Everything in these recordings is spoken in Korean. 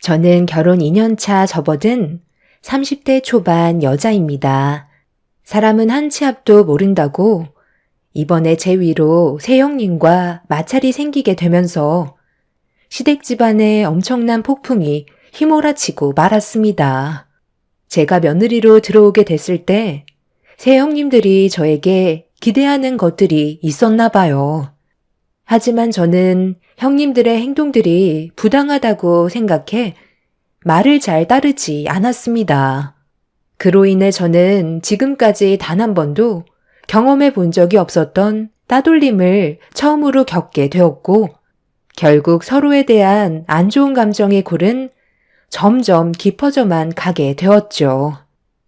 저는 결혼 2년 차 접어든 30대 초반 여자입니다. 사람은 한 치 앞도 모른다고 이번에 제 위로 새형님과 마찰이 생기게 되면서 시댁 집안에 엄청난 폭풍이 휘몰아치고 말았습니다. 제가 며느리로 들어오게 됐을 때 새형님들이 저에게 기대하는 것들이 있었나 봐요. 하지만 저는 형님들의 행동들이 부당하다고 생각해 말을 잘 따르지 않았습니다. 그로 인해 저는 지금까지 단 한 번도 경험해 본 적이 없었던 따돌림을 처음으로 겪게 되었고, 결국 서로에 대한 안 좋은 감정의 골은 점점 깊어져만 가게 되었죠.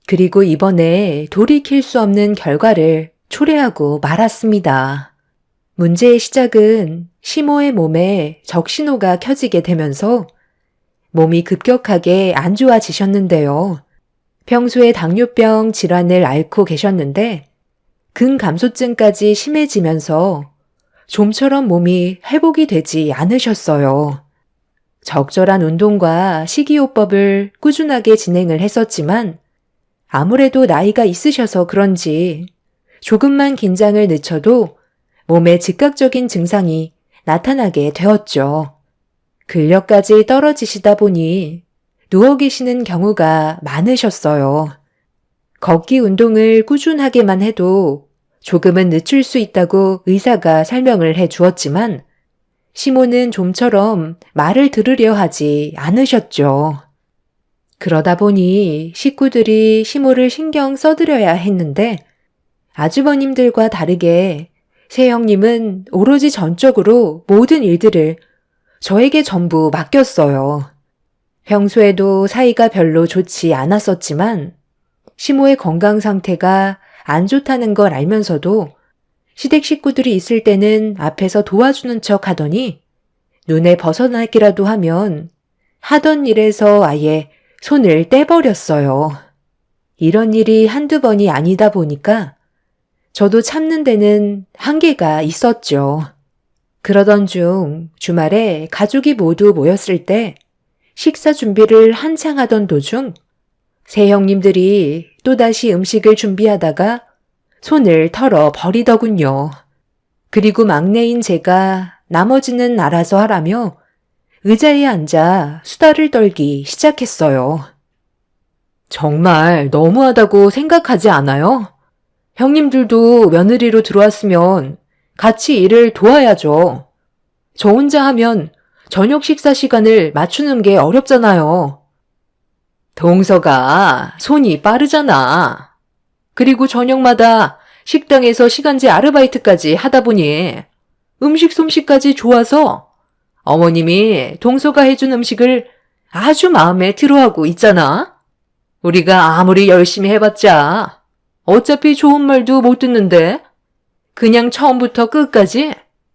그리고 이번에 돌이킬 수 없는 결과를 초래하고 말았습니다. 문제의 시작은 시모의 몸에 적신호가 켜지게 되면서 몸이 급격하게 안 좋아지셨는데요. 평소에 당뇨병 질환을 앓고 계셨는데 근감소증까지 심해지면서 좀처럼 몸이 회복이 되지 않으셨어요. 적절한 운동과 식이요법을 꾸준하게 진행을 했었지만 아무래도 나이가 있으셔서 그런지 조금만 긴장을 늦춰도 몸에 즉각적인 증상이 나타나게 되었죠. 근력까지 떨어지시다 보니 누워 계시는 경우가 많으셨어요. 걷기 운동을 꾸준하게만 해도 조금은 늦출 수 있다고 의사가 설명을 해 주었지만 시모는 좀처럼 말을 들으려 하지 않으셨죠. 그러다 보니 식구들이 시모를 신경 써드려야 했는데 아주버님들과 다르게 새형님은 오로지 전적으로 모든 일들을 저에게 전부 맡겼어요. 평소에도 사이가 별로 좋지 않았었지만 시모의 건강 상태가 안 좋다는 걸 알면서도 시댁 식구들이 있을 때는 앞에서 도와주는 척 하더니 눈에 벗어나기라도 하면 하던 일에서 아예 손을 떼버렸어요. 이런 일이 한두 번이 아니다 보니까 저도 참는 데는 한계가 있었죠. 그러던 중 주말에 가족이 모두 모였을 때 식사 준비를 한창 하던 도중 새형님들이 또다시 음식을 준비하다가 손을 털어 버리더군요. 그리고 막내인 제가 나머지는 알아서 하라며 의자에 앉아 수다를 떨기 시작했어요. 정말 너무하다고 생각하지 않아요? 형님들도 며느리로 들어왔으면 같이 일을 도와야죠. 저 혼자 하면 저녁 식사 시간을 맞추는 게 어렵잖아요. 동서가 손이 빠르잖아. 그리고 저녁마다 식당에서 시간제 아르바이트까지 하다 보니 음식 솜씨까지 좋아서 어머님이 동서가 해준 음식을 아주 마음에 들어하고 있잖아. 우리가 아무리 열심히 해봤자 어차피 좋은 말도 못 듣는데 그냥 처음부터 끝까지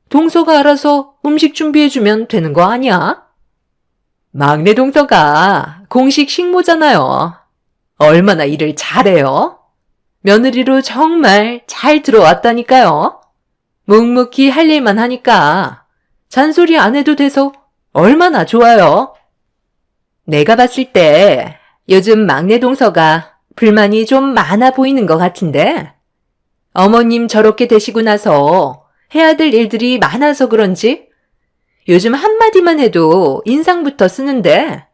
동서가 알아서 음식 준비해주면 되는 거 아니야? 막내 동서가 공식 식모잖아요. 얼마나 일을 잘해요? 며느리로 정말 잘 들어왔다니까요. 묵묵히 할 일만 하니까 잔소리 안 해도 돼서 얼마나 좋아요. 내가 봤을 때 요즘 막내 동서가 불만이 좀 많아 보이는 것 같은데 어머님 저렇게 되시고 나서 해야 될 일들이 많아서 그런지 요즘 한마디만 해도 인상부터 쓰는데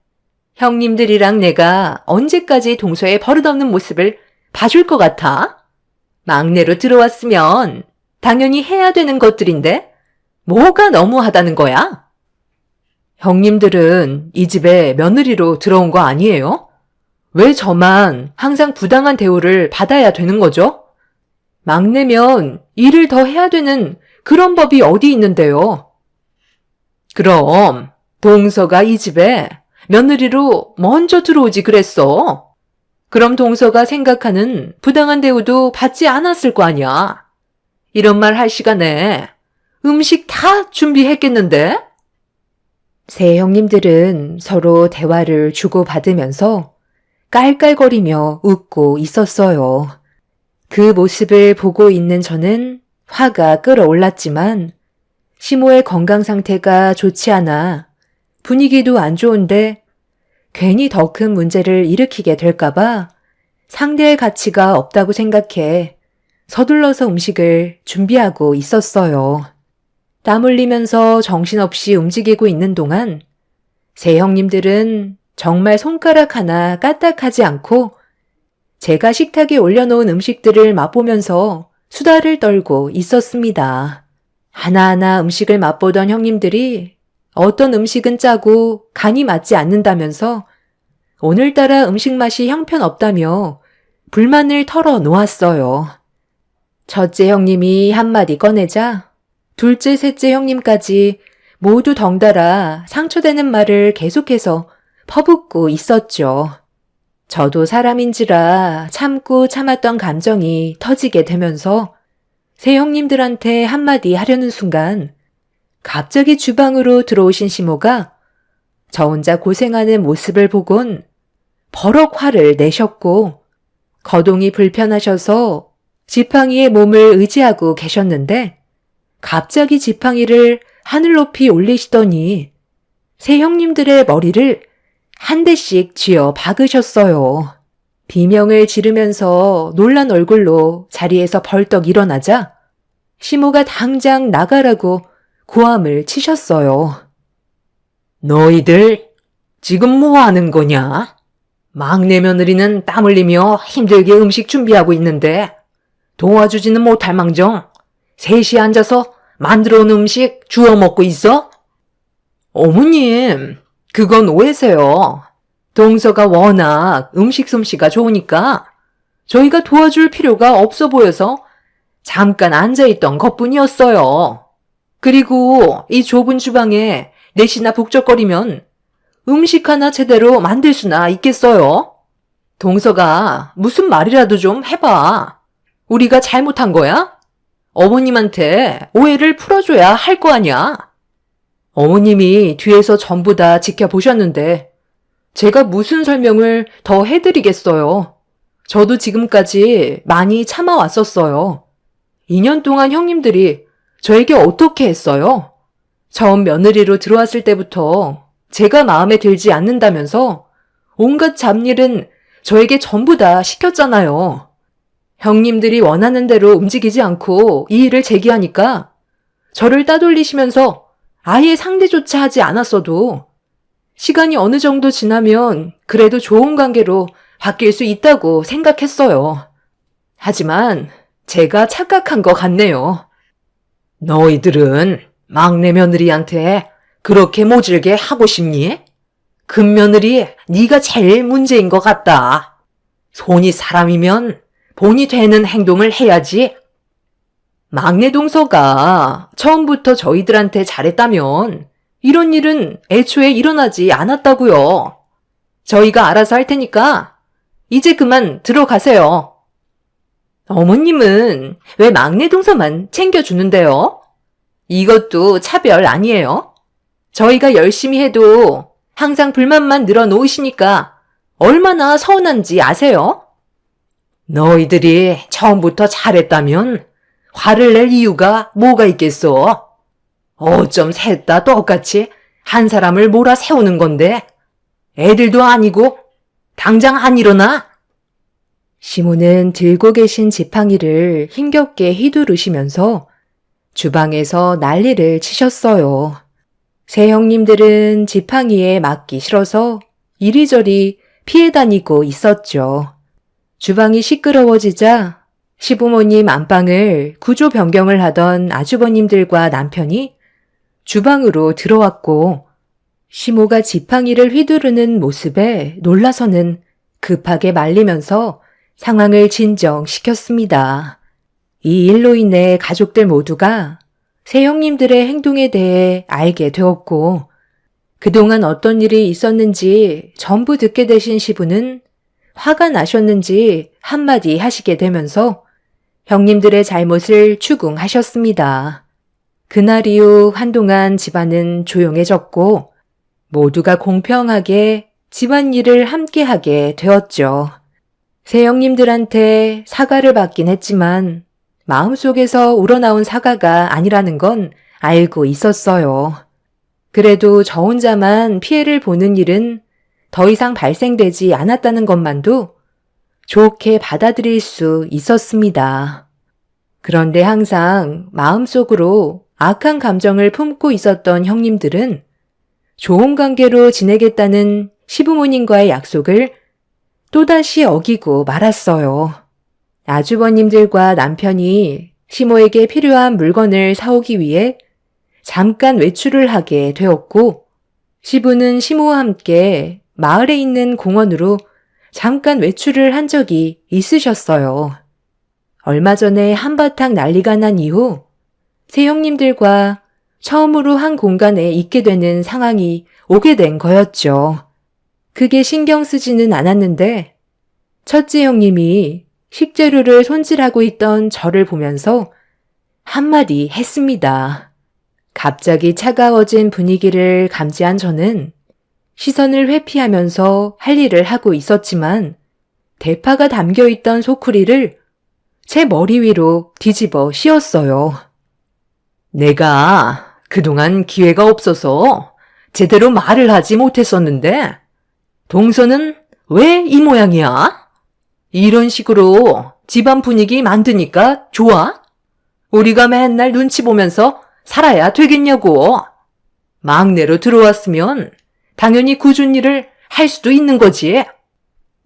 형님들이랑 내가 언제까지 동서의 버릇없는 모습을 봐줄 것 같아? 막내로 들어왔으면 당연히 해야 되는 것들인데 뭐가 너무하다는 거야? 형님들은 이 집에 며느리로 들어온 거 아니에요? 왜 저만 항상 부당한 대우를 받아야 되는 거죠? 막내면 일을 더 해야 되는 그런 법이 어디 있는데요? 그럼 동서가 이 집에 며느리로 먼저 들어오지 그랬어. 그럼 동서가 생각하는 부당한 대우도 받지 않았을 거 아니야. 이런 말 할 시간에 음식 다 준비했겠는데? 새 형님들은 서로 대화를 주고받으면서 깔깔거리며 웃고 있었어요. 그 모습을 보고 있는 저는 화가 끌어올랐지만 시모의 건강 상태가 좋지 않아 분위기도 안 좋은데 괜히 더 큰 문제를 일으키게 될까봐 상대의 가치가 없다고 생각해 서둘러서 음식을 준비하고 있었어요. 땀 흘리면서 정신없이 움직이고 있는 동안 세 형님들은 정말 손가락 하나 까딱하지 않고 제가 식탁에 올려놓은 음식들을 맛보면서 수다를 떨고 있었습니다. 하나하나 음식을 맛보던 형님들이 어떤 음식은 짜고 간이 맞지 않는다면서 오늘따라 음식 맛이 형편없다며 불만을 털어놓았어요. 첫째 형님이 한마디 꺼내자 둘째, 셋째 형님까지 모두 덩달아 상처되는 말을 계속해서 퍼붓고 있었죠. 저도 사람인지라 참고 참았던 감정이 터지게 되면서 세 형님들한테 한마디 하려는 순간 갑자기 주방으로 들어오신 시모가 저 혼자 고생하는 모습을 보곤 버럭 화를 내셨고 거동이 불편하셔서 지팡이에 몸을 의지하고 계셨는데 갑자기 지팡이를 하늘 높이 올리시더니 세 형님들의 머리를 한 대씩 쥐어 박으셨어요. 비명을 지르면서 놀란 얼굴로 자리에서 벌떡 일어나자 시모가 당장 나가라고 고함을 치셨어요. 너희들 지금 뭐 하는 거냐? 막내 며느리는 땀 흘리며 힘들게 음식 준비하고 있는데 도와주지는 못할 망정 셋이 앉아서 만들어 온 음식 주워 먹고 있어? 어머님, 그건 오해세요. 동서가 워낙 음식 솜씨가 좋으니까 저희가 도와줄 필요가 없어 보여서 잠깐 앉아있던 것뿐이었어요. 그리고 이 좁은 주방에 넷이나 북적거리면 음식 하나 제대로 만들 수나 있겠어요? 동서가 무슨 말이라도 좀 해봐. 우리가 잘못한 거야? 어머님한테 오해를 풀어줘야 할 거 아니야? 어머님이 뒤에서 전부 다 지켜보셨는데 제가 무슨 설명을 더 해드리겠어요. 저도 지금까지 많이 참아왔었어요. 2년 동안 형님들이 저에게 어떻게 했어요? 처음 며느리로 들어왔을 때부터 제가 마음에 들지 않는다면서 온갖 잡일은 저에게 전부 다 시켰잖아요. 형님들이 원하는 대로 움직이지 않고 이 일을 제기하니까 저를 따돌리시면서 아예 상대조차 하지 않았어도 시간이 어느 정도 지나면 그래도 좋은 관계로 바뀔 수 있다고 생각했어요. 하지만 제가 착각한 것 같네요. 너희들은 막내 며느리한테 그렇게 모질게 하고 싶니? 큰 며느리 네가 제일 문제인 것 같다. 손이 사람이면 본이 되는 행동을 해야지. 막내 동서가 처음부터 저희들한테 잘했다면 이런 일은 애초에 일어나지 않았다고요. 저희가 알아서 할 테니까 이제 그만 들어가세요. 어머님은 왜 막내 동서만 챙겨주는데요? 이것도 차별 아니에요? 저희가 열심히 해도 항상 불만만 늘어놓으시니까 얼마나 서운한지 아세요? 너희들이 처음부터 잘했다면 화를 낼 이유가 뭐가 있겠어? 어쩜 셋 다 똑같이 한 사람을 몰아세우는 건데 애들도 아니고 당장 안 일어나? 시모는 들고 계신 지팡이를 힘겹게 휘두르시면서 주방에서 난리를 치셨어요. 세 형님들은 지팡이에 맞기 싫어서 이리저리 피해 다니고 있었죠. 주방이 시끄러워지자 시부모님 안방을 구조 변경을 하던 아주버님들과 남편이 주방으로 들어왔고 시모가 지팡이를 휘두르는 모습에 놀라서는 급하게 말리면서 상황을 진정시켰습니다. 이 일로 인해 가족들 모두가 세 형님들의 행동에 대해 알게 되었고 그동안 어떤 일이 있었는지 전부 듣게 되신 시부는 화가 나셨는지 한마디 하시게 되면서 형님들의 잘못을 추궁하셨습니다. 그날 이후 한동안 집안은 조용해졌고 모두가 공평하게 집안일을 함께하게 되었죠. 세 형님들한테 사과를 받긴 했지만 마음속에서 우러나온 사과가 아니라는 건 알고 있었어요. 그래도 저 혼자만 피해를 보는 일은 더 이상 발생되지 않았다는 것만도 좋게 받아들일 수 있었습니다. 그런데 항상 마음속으로 악한 감정을 품고 있었던 형님들은 좋은 관계로 지내겠다는 시부모님과의 약속을 또다시 어기고 말았어요. 아주버님들과 남편이 시모에게 필요한 물건을 사오기 위해 잠깐 외출을 하게 되었고, 시부는 시모와 함께 마을에 있는 공원으로 잠깐 외출을 한 적이 있으셨어요. 얼마 전에 한바탕 난리가 난 이후 세 형님들과 처음으로 한 공간에 있게 되는 상황이 오게 된 거였죠. 크게 신경 쓰지는 않았는데 첫째 형님이 식재료를 손질하고 있던 저를 보면서 한마디 했습니다. 갑자기 차가워진 분위기를 감지한 저는 시선을 회피하면서 할 일을 하고 있었지만 대파가 담겨있던 소쿠리를 제 머리 위로 뒤집어 씌웠어요. 내가 그동안 기회가 없어서 제대로 말을 하지 못했었는데 동서는 왜 이 모양이야? 이런 식으로 집안 분위기 만드니까 좋아? 우리가 맨날 눈치 보면서 살아야 되겠냐고. 막내로 들어왔으면 당연히 꾸준 일을 할 수도 있는 거지.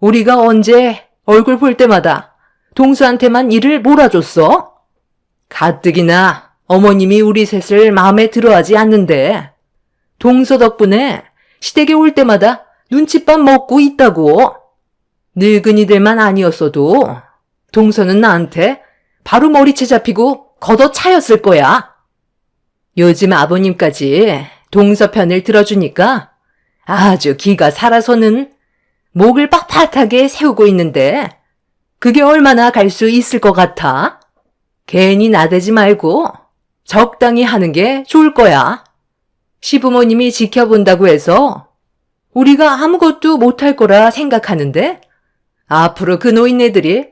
우리가 언제 얼굴 볼 때마다 동서한테만 일을 몰아줬어? 가뜩이나 어머님이 우리 셋을 마음에 들어하지 않는데 동서 덕분에 시댁에 올 때마다 눈칫밥 먹고 있다고. 늙은이들만 아니었어도 동서는 나한테 바로 머리채 잡히고 걷어차였을 거야. 요즘 아버님까지 동서 편을 들어주니까 아주 기가 살아서는 목을 빳빳하게 세우고 있는데 그게 얼마나 갈 수 있을 것 같아? 괜히 나대지 말고 적당히 하는 게 좋을 거야. 시부모님이 지켜본다고 해서 우리가 아무것도 못할 거라 생각하는데 앞으로 그 노인네들이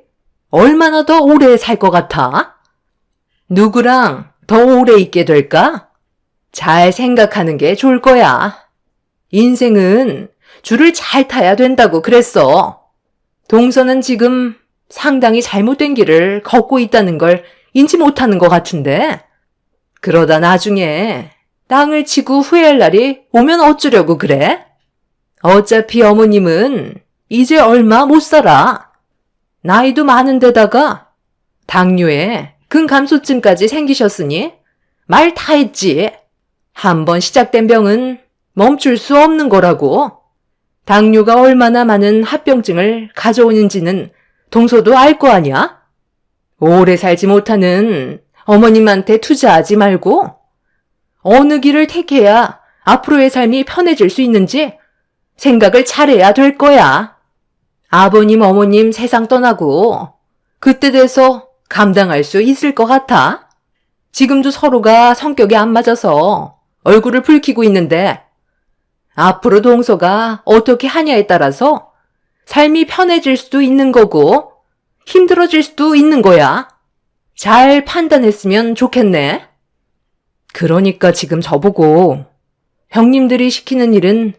얼마나 더 오래 살 것 같아? 누구랑 더 오래 있게 될까? 잘 생각하는 게 좋을 거야. 인생은 줄을 잘 타야 된다고 그랬어. 동서는 지금 상당히 잘못된 길을 걷고 있다는 걸 인지 못하는 것 같은데 그러다 나중에 땅을 치고 후회할 날이 오면 어쩌려고 그래? 어차피 어머님은 이제 얼마 못 살아. 나이도 많은데다가 당뇨에 근감소증까지 생기셨으니 말 다 했지. 한번 시작된 병은 멈출 수 없는 거라고. 당뇨가 얼마나 많은 합병증을 가져오는지는 동서도 알 거 아니야? 오래 살지 못하는 어머님한테 투자하지 말고 어느 길을 택해야 앞으로의 삶이 편해질 수 있는지 생각을 잘해야 될 거야. 아버님, 어머님 세상 떠나고 그때 돼서 감당할 수 있을 것 같아? 지금도 서로가 성격이 안 맞아서 얼굴을 붉히고 있는데 앞으로 동서가 어떻게 하냐에 따라서 삶이 편해질 수도 있는 거고 힘들어질 수도 있는 거야. 잘 판단했으면 좋겠네. 그러니까 지금 저보고 형님들이 시키는 일은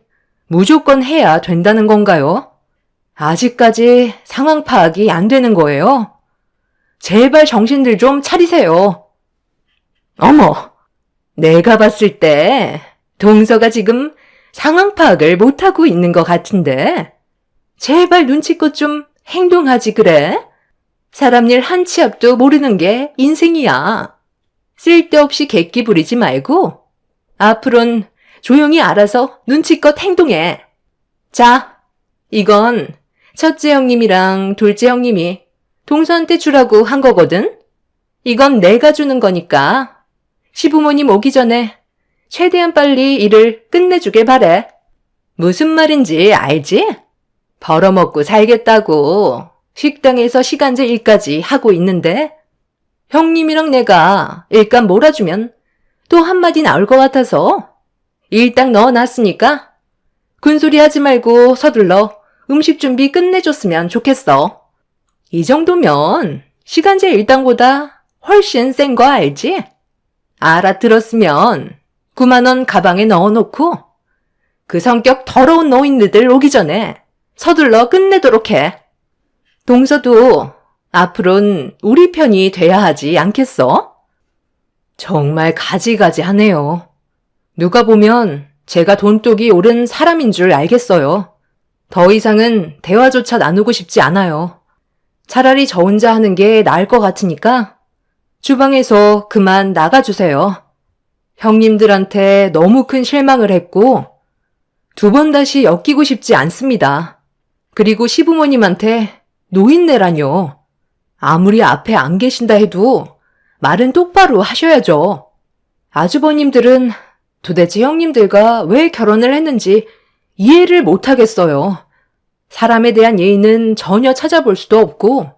무조건 해야 된다는 건가요? 아직까지 상황 파악이 안 되는 거예요. 제발 정신들 좀 차리세요. 어머, 내가 봤을 때 동서가 지금 상황 파악을 못하고 있는 것 같은데 제발 눈치껏 좀 행동하지 그래? 사람 일 한 치 앞도 모르는 게 인생이야. 쓸데없이 객기 부리지 말고 앞으론 조용히 알아서 눈치껏 행동해. 자, 이건 첫째 형님이랑 둘째 형님이 동서한테 주라고 한 거거든? 이건 내가 주는 거니까 시부모님 오기 전에 최대한 빨리 일을 끝내주길 바래. 무슨 말인지 알지? 벌어먹고 살겠다고 식당에서 시간제 일까지 하고 있는데 형님이랑 내가 일감 몰아주면 또 한마디 나올 것 같아서 일당 넣어놨으니까 군소리 하지 말고 서둘러 음식 준비 끝내줬으면 좋겠어. 이 정도면 시간제 일당보다 훨씬 센 거 알지? 알아들었으면 9만 원 가방에 넣어놓고 그 성격 더러운 노인네들 오기 전에 서둘러 끝내도록 해. 동서도 앞으론 우리 편이 돼야 하지 않겠어? 정말 가지가지하네요. 누가 보면 제가 돈독이 오른 사람인 줄 알겠어요. 더 이상은 대화조차 나누고 싶지 않아요. 차라리 저 혼자 하는 게 나을 것 같으니까 주방에서 그만 나가주세요. 형님들한테 너무 큰 실망을 했고 2번 다시 엮이고 싶지 않습니다. 그리고 시부모님한테 노인네라뇨. 아무리 앞에 안 계신다 해도 말은 똑바로 하셔야죠. 아주버님들은 도대체 형님들과 왜 결혼을 했는지 이해를 못하겠어요. 사람에 대한 예의는 전혀 찾아볼 수도 없고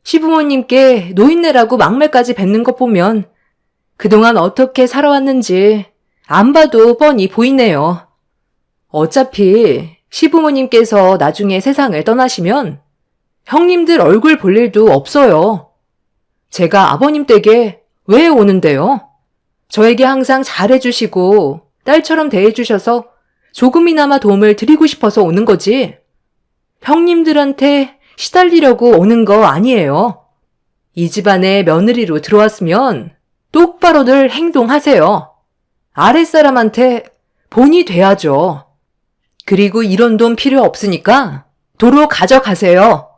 시부모님께 노인네라고 막말까지 뱉는 것 보면 그동안 어떻게 살아왔는지 안 봐도 뻔히 보이네요. 어차피 시부모님께서 나중에 세상을 떠나시면 형님들 얼굴 볼 일도 없어요. 제가 아버님 댁에 왜 오는데요? 저에게 항상 잘해주시고 딸처럼 대해주셔서 조금이나마 도움을 드리고 싶어서 오는 거지. 형님들한테 시달리려고 오는 거 아니에요. 이 집안에 며느리로 들어왔으면 똑바로들 행동하세요. 아랫사람한테 본이 돼야죠. 그리고 이런 돈 필요 없으니까 도로 가져가세요.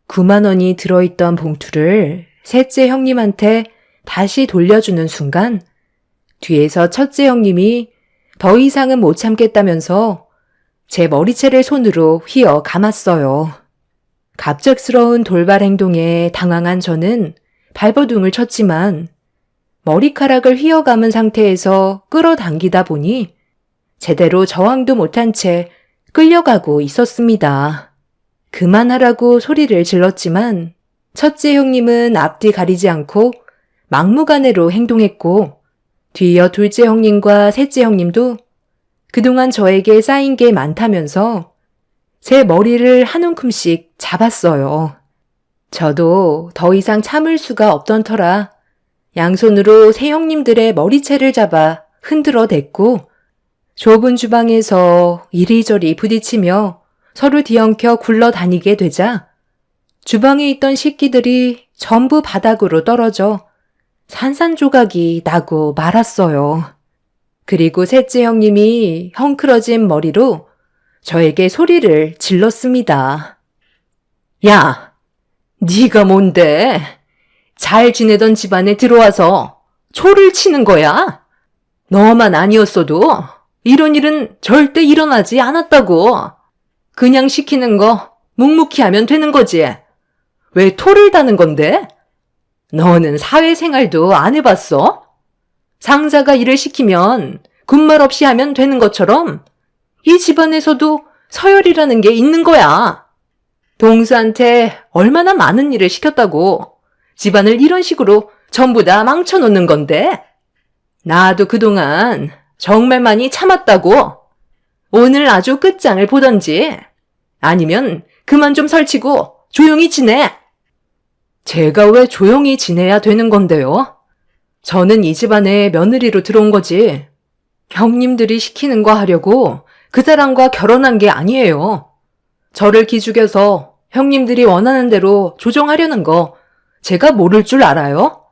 9만 원이 들어있던 봉투를 셋째 형님한테 다시 돌려주는 순간 뒤에서 첫째 형님이 더 이상은 못 참겠다면서 제 머리채를 손으로 휘어 감았어요. 갑작스러운 돌발 행동에 당황한 저는 발버둥을 쳤지만 머리카락을 휘어 감은 상태에서 끌어당기다 보니 제대로 저항도 못한 채 끌려가고 있었습니다. 그만하라고 소리를 질렀지만 첫째 형님은 앞뒤 가리지 않고 막무가내로 행동했고 뒤이어 둘째 형님과 셋째 형님도 그동안 저에게 쌓인 게 많다면서 제 머리를 한 움큼씩 잡았어요. 저도 더 이상 참을 수가 없던 터라 양손으로 세 형님들의 머리채를 잡아 흔들어 댔고 좁은 주방에서 이리저리 부딪히며 서로 뒤엉켜 굴러다니게 되자 주방에 있던 식기들이 전부 바닥으로 떨어져 산산조각이 나고 말았어요. 그리고 셋째 형님이 헝클어진 머리로 저에게 소리를 질렀습니다. 야, 네가 뭔데? 잘 지내던 집안에 들어와서 초를 치는 거야? 너만 아니었어도 이런 일은 절대 일어나지 않았다고. 그냥 시키는 거 묵묵히 하면 되는 거지. 왜 토를 다는 건데? 너는 사회생활도 안 해봤어? 상사가 일을 시키면 군말 없이 하면 되는 것처럼 이 집안에서도 서열이라는 게 있는 거야. 동수한테 얼마나 많은 일을 시켰다고 집안을 이런 식으로 전부 다 망쳐놓는 건데? 나도 그동안 정말 많이 참았다고. 오늘 아주 끝장을 보던지 아니면 그만 좀 설치고 조용히 지내. 제가 왜 조용히 지내야 되는 건데요? 저는 이 집안에 며느리로 들어온 거지. 형님들이 시키는 거 하려고 그 사람과 결혼한 게 아니에요. 저를 기죽여서 형님들이 원하는 대로 조정하려는 거 제가 모를 줄 알아요?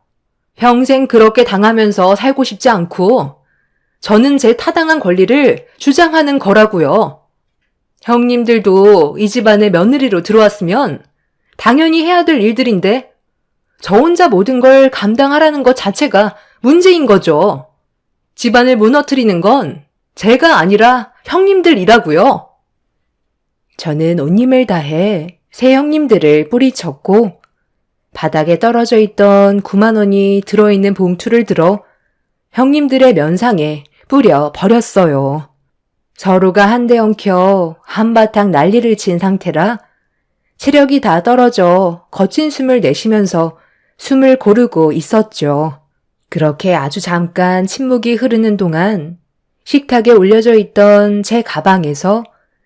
평생 그렇게 당하면서 살고 싶지 않고 저는 제 타당한 권리를 주장하는 거라고요. 형님들도 이 집안에 며느리로 들어왔으면 당연히 해야 될 일들인데 저 혼자 모든 걸 감당하라는 것 자체가 문제인 거죠. 집안을 무너뜨리는 건 제가 아니라 형님들이라고요. 저는 온 힘을 다해 새 형님들을 뿌리쳤고 바닥에 떨어져 있던 9만 원이 들어있는 봉투를 들어 형님들의 면상에 뿌려 버렸어요. 서로가 한데 엉켜 한바탕 난리를 친 상태라 체력이 다 떨어져 거친 숨을 내쉬면서 숨을 고르고 있었죠. 그렇게 아주 잠깐 침묵이 흐르는 동안 식탁에 올려져 있던 제 가방에서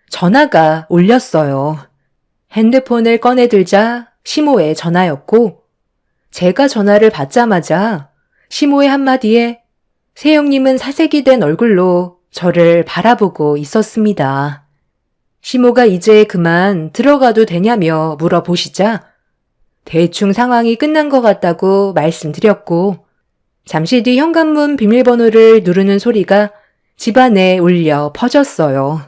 전화가 울렸어요. 핸드폰을 꺼내들자 시모의 전화였고 제가 전화를 받자마자 시모의 한마디에 새형님은 사색이 된 얼굴로 저를 바라보고 있었습니다. 시모가 이제 그만 들어가도 되냐며 물어보시자 대충 상황이 끝난 것 같다고 말씀드렸고 잠시 뒤 현관문 비밀번호를 누르는 소리가 집안에 울려 퍼졌어요.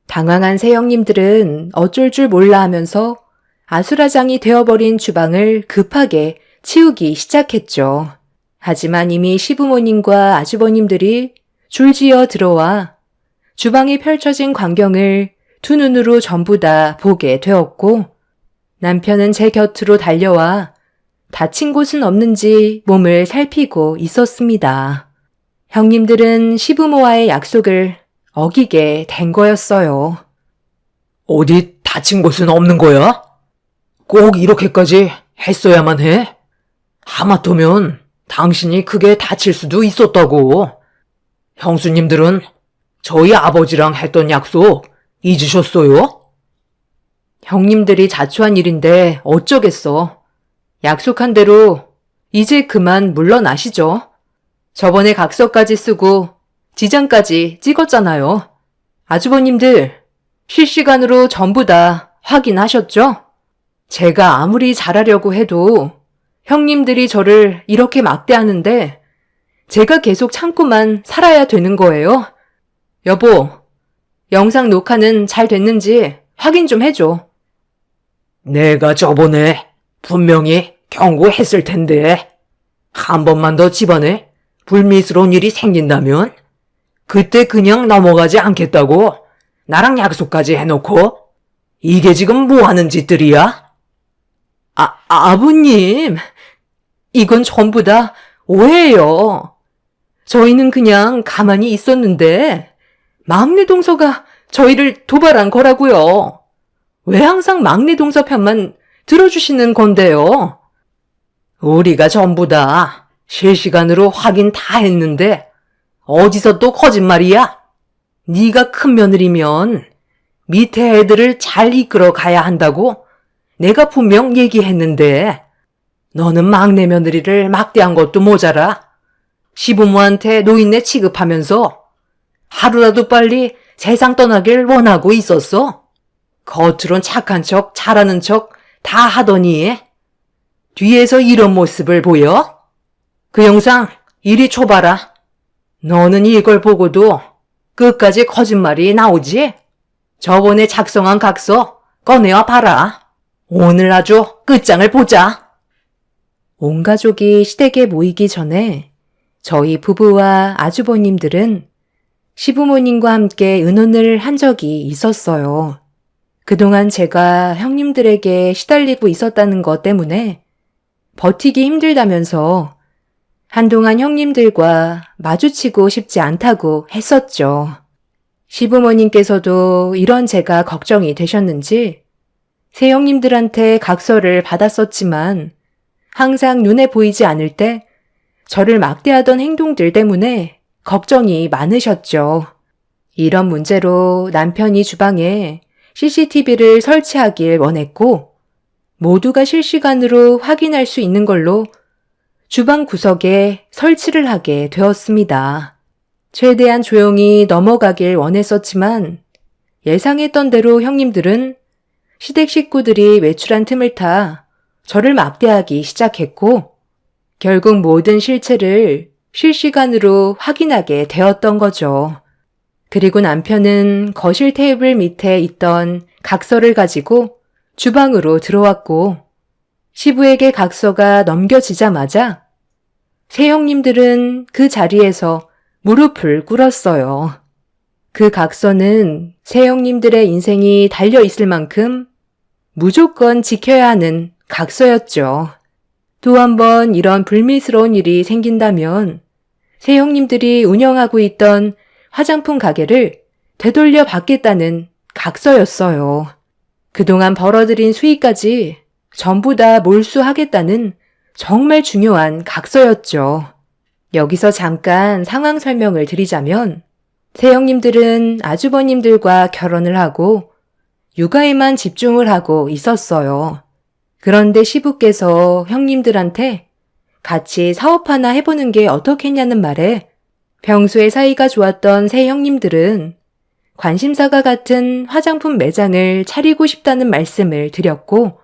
당황한 새형님들은 어쩔 줄 몰라 하면서 아수라장이 되어버린 주방을 급하게 치우기 시작했죠. 하지만 이미 시부모님과 아주버님들이 줄지어 들어와 주방에 펼쳐진 광경을 두 눈으로 전부 다 보게 되었고 남편은 제 곁으로 달려와 다친 곳은 없는지 몸을 살피고 있었습니다. 형님들은 시부모와의 약속을 어기게 된 거였어요. 어디 다친 곳은 없는 거야? 꼭 이렇게까지 했어야만 해? 하마터면 당신이 크게 다칠 수도 있었다고. 형수님들은 저희 아버지랑 했던 약속 잊으셨어요? 형님들이 자초한 일인데 어쩌겠어. 약속한 대로 이제 그만 물러나시죠. 저번에 각서까지 쓰고 지장까지 찍었잖아요. 아주버님들 실시간으로 전부 다 확인하셨죠? 제가 아무리 잘하려고 해도 형님들이 저를 이렇게 막대하는데 제가 계속 참고만 살아야 되는 거예요. 여보, 영상 녹화는 잘 됐는지 확인 좀 해줘. 내가 저번에 분명히 경고했을 텐데 한 번만 더 집안에 불미스러운 일이 생긴다면 그때 그냥 넘어가지 않겠다고 나랑 약속까지 해놓고 이게 지금 뭐 하는 짓들이야? 아버님, 이건 전부 다 오해예요. 저희는 그냥 가만히 있었는데 막내 동서가 저희를 도발한 거라고요. 왜 항상 막내 동서 편만 들어주시는 건데요? 우리가 전부 다 실시간으로 확인 다 했는데 어디서 또 거짓말이야? 네가 큰 며느리면 밑에 애들을 잘 이끌어 가야 한다고 내가 분명 얘기했는데 너는 막내 며느리를 막대한 것도 모자라 시부모한테 노인네 취급하면서 하루라도 빨리 세상 떠나길 원하고 있었어. 겉으론 착한 척 잘하는 척 다 하더니 뒤에서 이런 모습을 보여? 그 영상 이리 줘봐라. 너는 이걸 보고도 끝까지 거짓말이 나오지? 저번에 작성한 각서 꺼내와 봐라. 오늘 아주 끝장을 보자. 온 가족이 시댁에 모이기 전에 저희 부부와 아주버님들은 시부모님과 함께 의논을 한 적이 있었어요. 그동안 제가 형님들에게 시달리고 있었다는 것 때문에 버티기 힘들다면서 한동안 형님들과 마주치고 싶지 않다고 했었죠. 시부모님께서도 이런 제가 걱정이 되셨는지 새형님들한테 각서를 받았었지만 항상 눈에 보이지 않을 때 저를 막대하던 행동들 때문에 걱정이 많으셨죠. 이런 문제로 남편이 주방에 CCTV를 설치하길 원했고 모두가 실시간으로 확인할 수 있는 걸로 주방 구석에 설치를 하게 되었습니다. 최대한 조용히 넘어가길 원했었지만 예상했던 대로 형님들은 시댁 식구들이 외출한 틈을 타 저를 막대하기 시작했고 결국 모든 실체를 실시간으로 확인하게 되었던 거죠. 그리고 남편은 거실 테이블 밑에 있던 각서를 가지고 주방으로 들어왔고 시부에게 각서가 넘겨지자마자 새형님들은 그 자리에서 무릎을 꿇었어요. 그 각서는 새형님들의 인생이 달려있을 만큼 무조건 지켜야 하는 각서였죠. 또 한 번 이런 불미스러운 일이 생긴다면 새형님들이 운영하고 있던 화장품 가게를 되돌려 받겠다는 각서였어요. 그동안 벌어들인 수익까지 전부 다 몰수하겠다는 정말 중요한 각서였죠. 여기서 잠깐 상황 설명을 드리자면 새형님들은 아주버님들과 결혼을 하고 육아에만 집중을 하고 있었어요. 그런데 시부께서 형님들한테 같이 사업 하나 해보는 게 어떻겠냐는 말에 평소에 사이가 좋았던 세 형님들은 관심사가 같은 화장품 매장을 차리고 싶다는 말씀을 드렸고,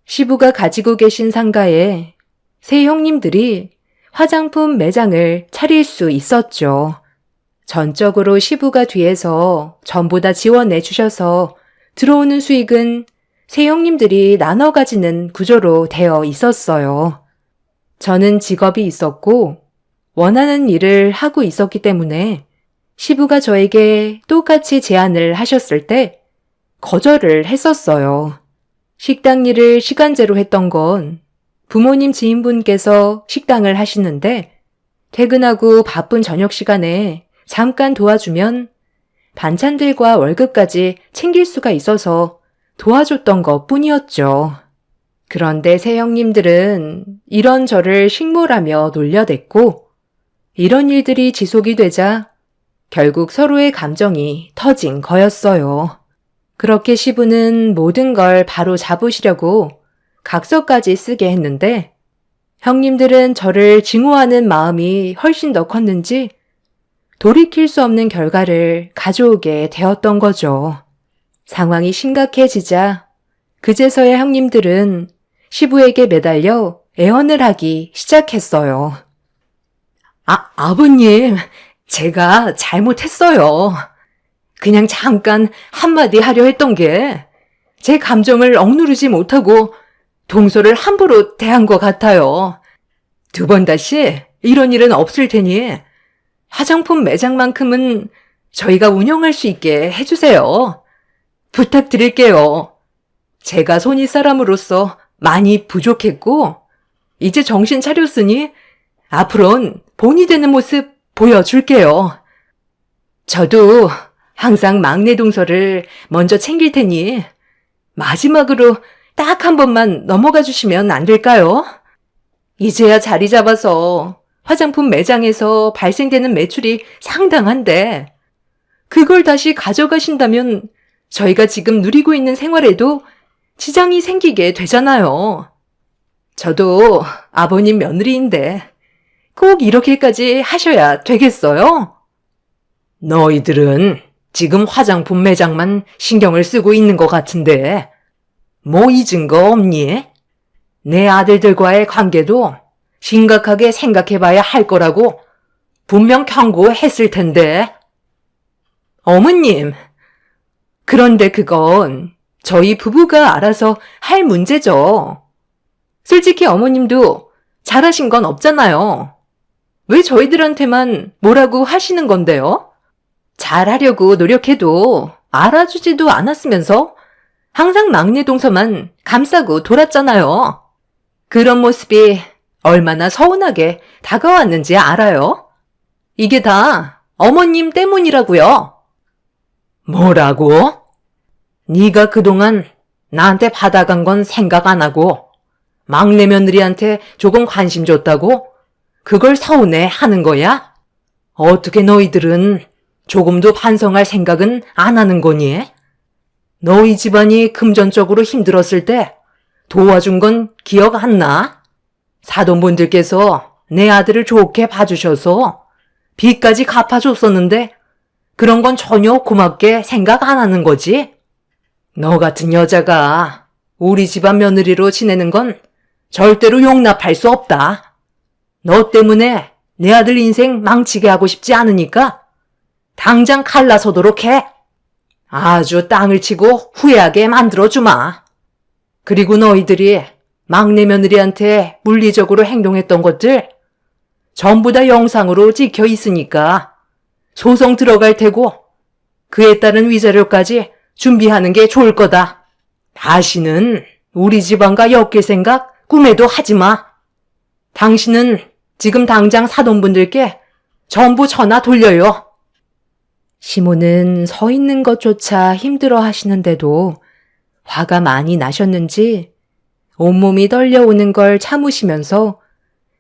시부가 가지고 계신 상가에 세 형님들이 화장품 매장을 차릴 수 있었죠. 전적으로 시부가 뒤에서 전부 다 지원해 주셔서 들어오는 수익은 세 형님들이 나눠 가지는 구조로 되어 있었어요. 저는 직업이 있었고 원하는 일을 하고 있었기 때문에 시부가 저에게 똑같이 제안을 하셨을 때 거절을 했었어요. 식당 일을 시간제로 했던 건 부모님 지인분께서 식당을 하시는데 퇴근하고 바쁜 저녁 시간에 잠깐 도와주면 반찬들과 월급까지 챙길 수가 있어서 도와줬던 것 뿐이었죠. 그런데 새 형님들은 이런 저를 식모라며 놀려댔고 이런 일들이 지속이 되자 결국 서로의 감정이 터진 거였어요. 그렇게 시부는 모든 걸 바로 잡으시려고 각서까지 쓰게 했는데 형님들은 저를 증오하는 마음이 훨씬 더 컸는지 돌이킬 수 없는 결과를 가져오게 되었던 거죠. 상황이 심각해지자 그제서야 형님들은 시부에게 매달려 애원을 하기 시작했어요. 아버님, 제가 잘못했어요. 그냥 잠깐 한마디 하려 했던 게 제 감정을 억누르지 못하고 동서를 함부로 대한 것 같아요. 두 번 다시 이런 일은 없을 테니 화장품 매장만큼은 저희가 운영할 수 있게 해주세요. 부탁드릴게요. 제가 손윗사람으로서 많이 부족했고 이제 정신 차렸으니 앞으론 본이 되는 모습 보여줄게요. 저도 항상 막내 동서를 먼저 챙길 테니 마지막으로 딱 한 번만 넘어가 주시면 안 될까요? 이제야 자리 잡아서 화장품 매장에서 발생되는 매출이 상당한데 그걸 다시 가져가신다면 저희가 지금 누리고 있는 생활에도 지장이 생기게 되잖아요. 저도 아버님 며느리인데 꼭 이렇게까지 하셔야 되겠어요? 너희들은 지금 화장품 매장만 신경을 쓰고 있는 것 같은데 뭐 잊은 거 없니? 내 아들들과의 관계도 심각하게 생각해봐야 할 거라고 분명 경고했을 텐데. 어머님, 그런데 그건 저희 부부가 알아서 할 문제죠. 솔직히 어머님도 잘하신 건 없잖아요. 왜 저희들한테만 뭐라고 하시는 건데요? 잘하려고 노력해도 알아주지도 않았으면서 항상 막내 동서만 감싸고 돌았잖아요. 그런 모습이 얼마나 서운하게 다가왔는지 알아요? 이게 다 어머님 때문이라고요. 뭐라고? 네가 그동안 나한테 받아간 건 생각 안 하고 막내 며느리한테 조금 관심 줬다고 그걸 서운해 하는 거야? 어떻게 너희들은 조금도 반성할 생각은 안 하는 거니? 너희 집안이 금전적으로 힘들었을 때 도와준 건 기억 안 나? 사돈분들께서 내 아들을 좋게 봐주셔서 빚까지 갚아줬었는데 그런 건 전혀 고맙게 생각 안 하는 거지? 너 같은 여자가 우리 집안 며느리로 지내는 건 절대로 용납할 수 없다. 너 때문에 내 아들 인생 망치게 하고 싶지 않으니까 당장 갈라서도록 해. 아주 땅을 치고 후회하게 만들어주마. 그리고 너희들이 막내 며느리한테 물리적으로 행동했던 것들 전부 다 영상으로 찍혀 있으니까 소송 들어갈 테고 그에 따른 위자료까지 준비하는 게 좋을 거다. 다시는 우리 집안과 엮일 생각 꿈에도 하지 마. 당신은 지금 당장 사돈분들께 전부 전화 돌려요. 시모는 서 있는 것조차 힘들어 하시는데도 화가 많이 나셨는지 온몸이 떨려오는 걸 참으시면서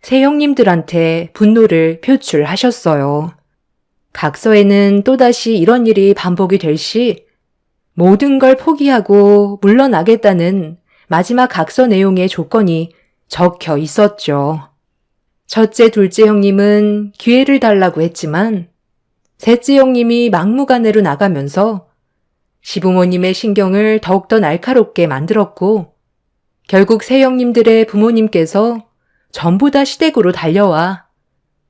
새 형님들한테 분노를 표출하셨어요. 각서에는 또다시 이런 일이 반복이 될 시 모든 걸 포기하고 물러나겠다는 마지막 각서 내용의 조건이 적혀 있었죠. 첫째, 둘째 형님은 기회를 달라고 했지만 셋째 형님이 막무가내로 나가면서 시부모님의 신경을 더욱더 날카롭게 만들었고 결국 세 형님들의 부모님께서 전부 다 시댁으로 달려와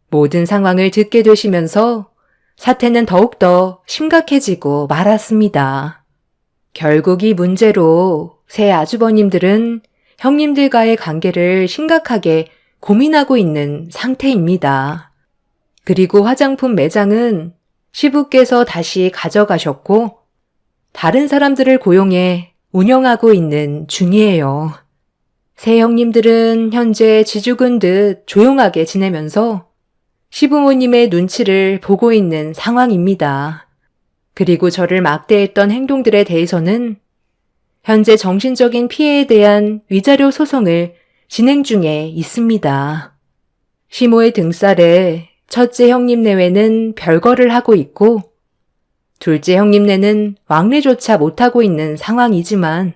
모든 상황을 듣게 되시면서 사태는 더욱더 심각해지고 말았습니다. 결국 이 문제로 세 아주버님들은 형님들과의 관계를 심각하게 고민하고 있는 상태입니다. 그리고 화장품 매장은 시부께서 다시 가져가셨고 다른 사람들을 고용해 운영하고 있는 중이에요. 세 형님들은 현재 쥐죽은 듯 조용하게 지내면서 시부모님의 눈치를 보고 있는 상황입니다. 그리고 저를 막대했던 행동들에 대해서는 현재 정신적인 피해에 대한 위자료 소송을 진행 중에 있습니다. 시모의 등살에 첫째 형님 내외는 별거를 하고 있고 둘째 형님 내는 왕래조차 못하고 있는 상황이지만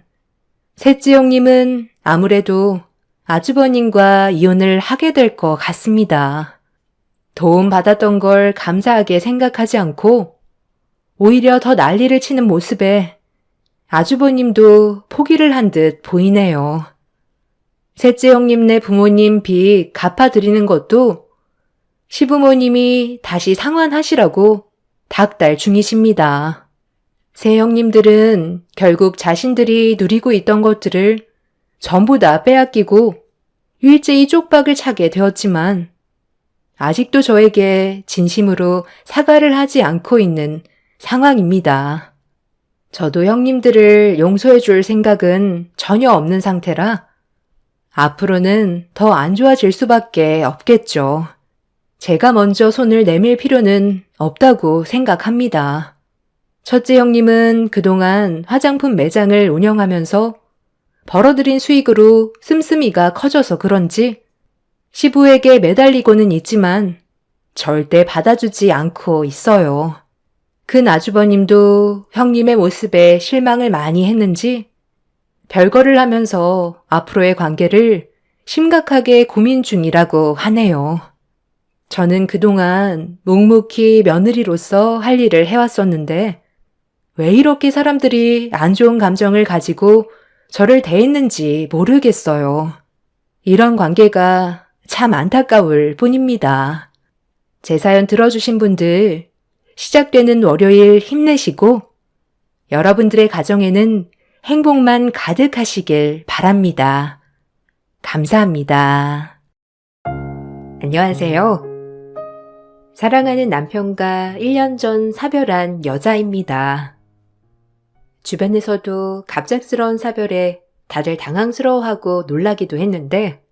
셋째 형님은 아무래도 아주버님과 이혼을 하게 될 것 같습니다. 도움받았던 걸 감사하게 생각하지 않고 오히려 더 난리를 치는 모습에 아주버님도 포기를 한 듯 보이네요. 셋째 형님네 부모님 빚 갚아드리는 것도 시부모님이 다시 상환하시라고 닥달 중이십니다. 세 형님들은 결국 자신들이 누리고 있던 것들을 전부 다 빼앗기고 일제히 쪽박을 차게 되었지만 아직도 저에게 진심으로 사과를 하지 않고 있는 상황입니다. 저도 형님들을 용서해 줄 생각은 전혀 없는 상태라 앞으로는 더 안 좋아질 수밖에 없겠죠. 제가 먼저 손을 내밀 필요는 없다고 생각합니다. 첫째 형님은 그동안 화장품 매장을 운영하면서 벌어들인 수익으로 씀씀이가 커져서 그런지 시부에게 매달리고는 있지만 절대 받아주지 않고 있어요. 큰 아주버님도 형님의 모습에 실망을 많이 했는지 별거를 하면서 앞으로의 관계를 심각하게 고민 중이라고 하네요. 저는 그동안 묵묵히 며느리로서 할 일을 해왔었는데 왜 이렇게 사람들이 안 좋은 감정을 가지고 저를 대했는지 모르겠어요. 이런 관계가 참 안타까울 뿐입니다. 제 사연 들어주신 분들 시작되는 월요일 힘내시고 여러분들의 가정에는 행복만 가득하시길 바랍니다. 감사합니다. 안녕하세요. 사랑하는 남편과 1년 전 사별한 여자입니다. 주변에서도 갑작스러운 사별에 다들 당황스러워하고 놀라기도 했는데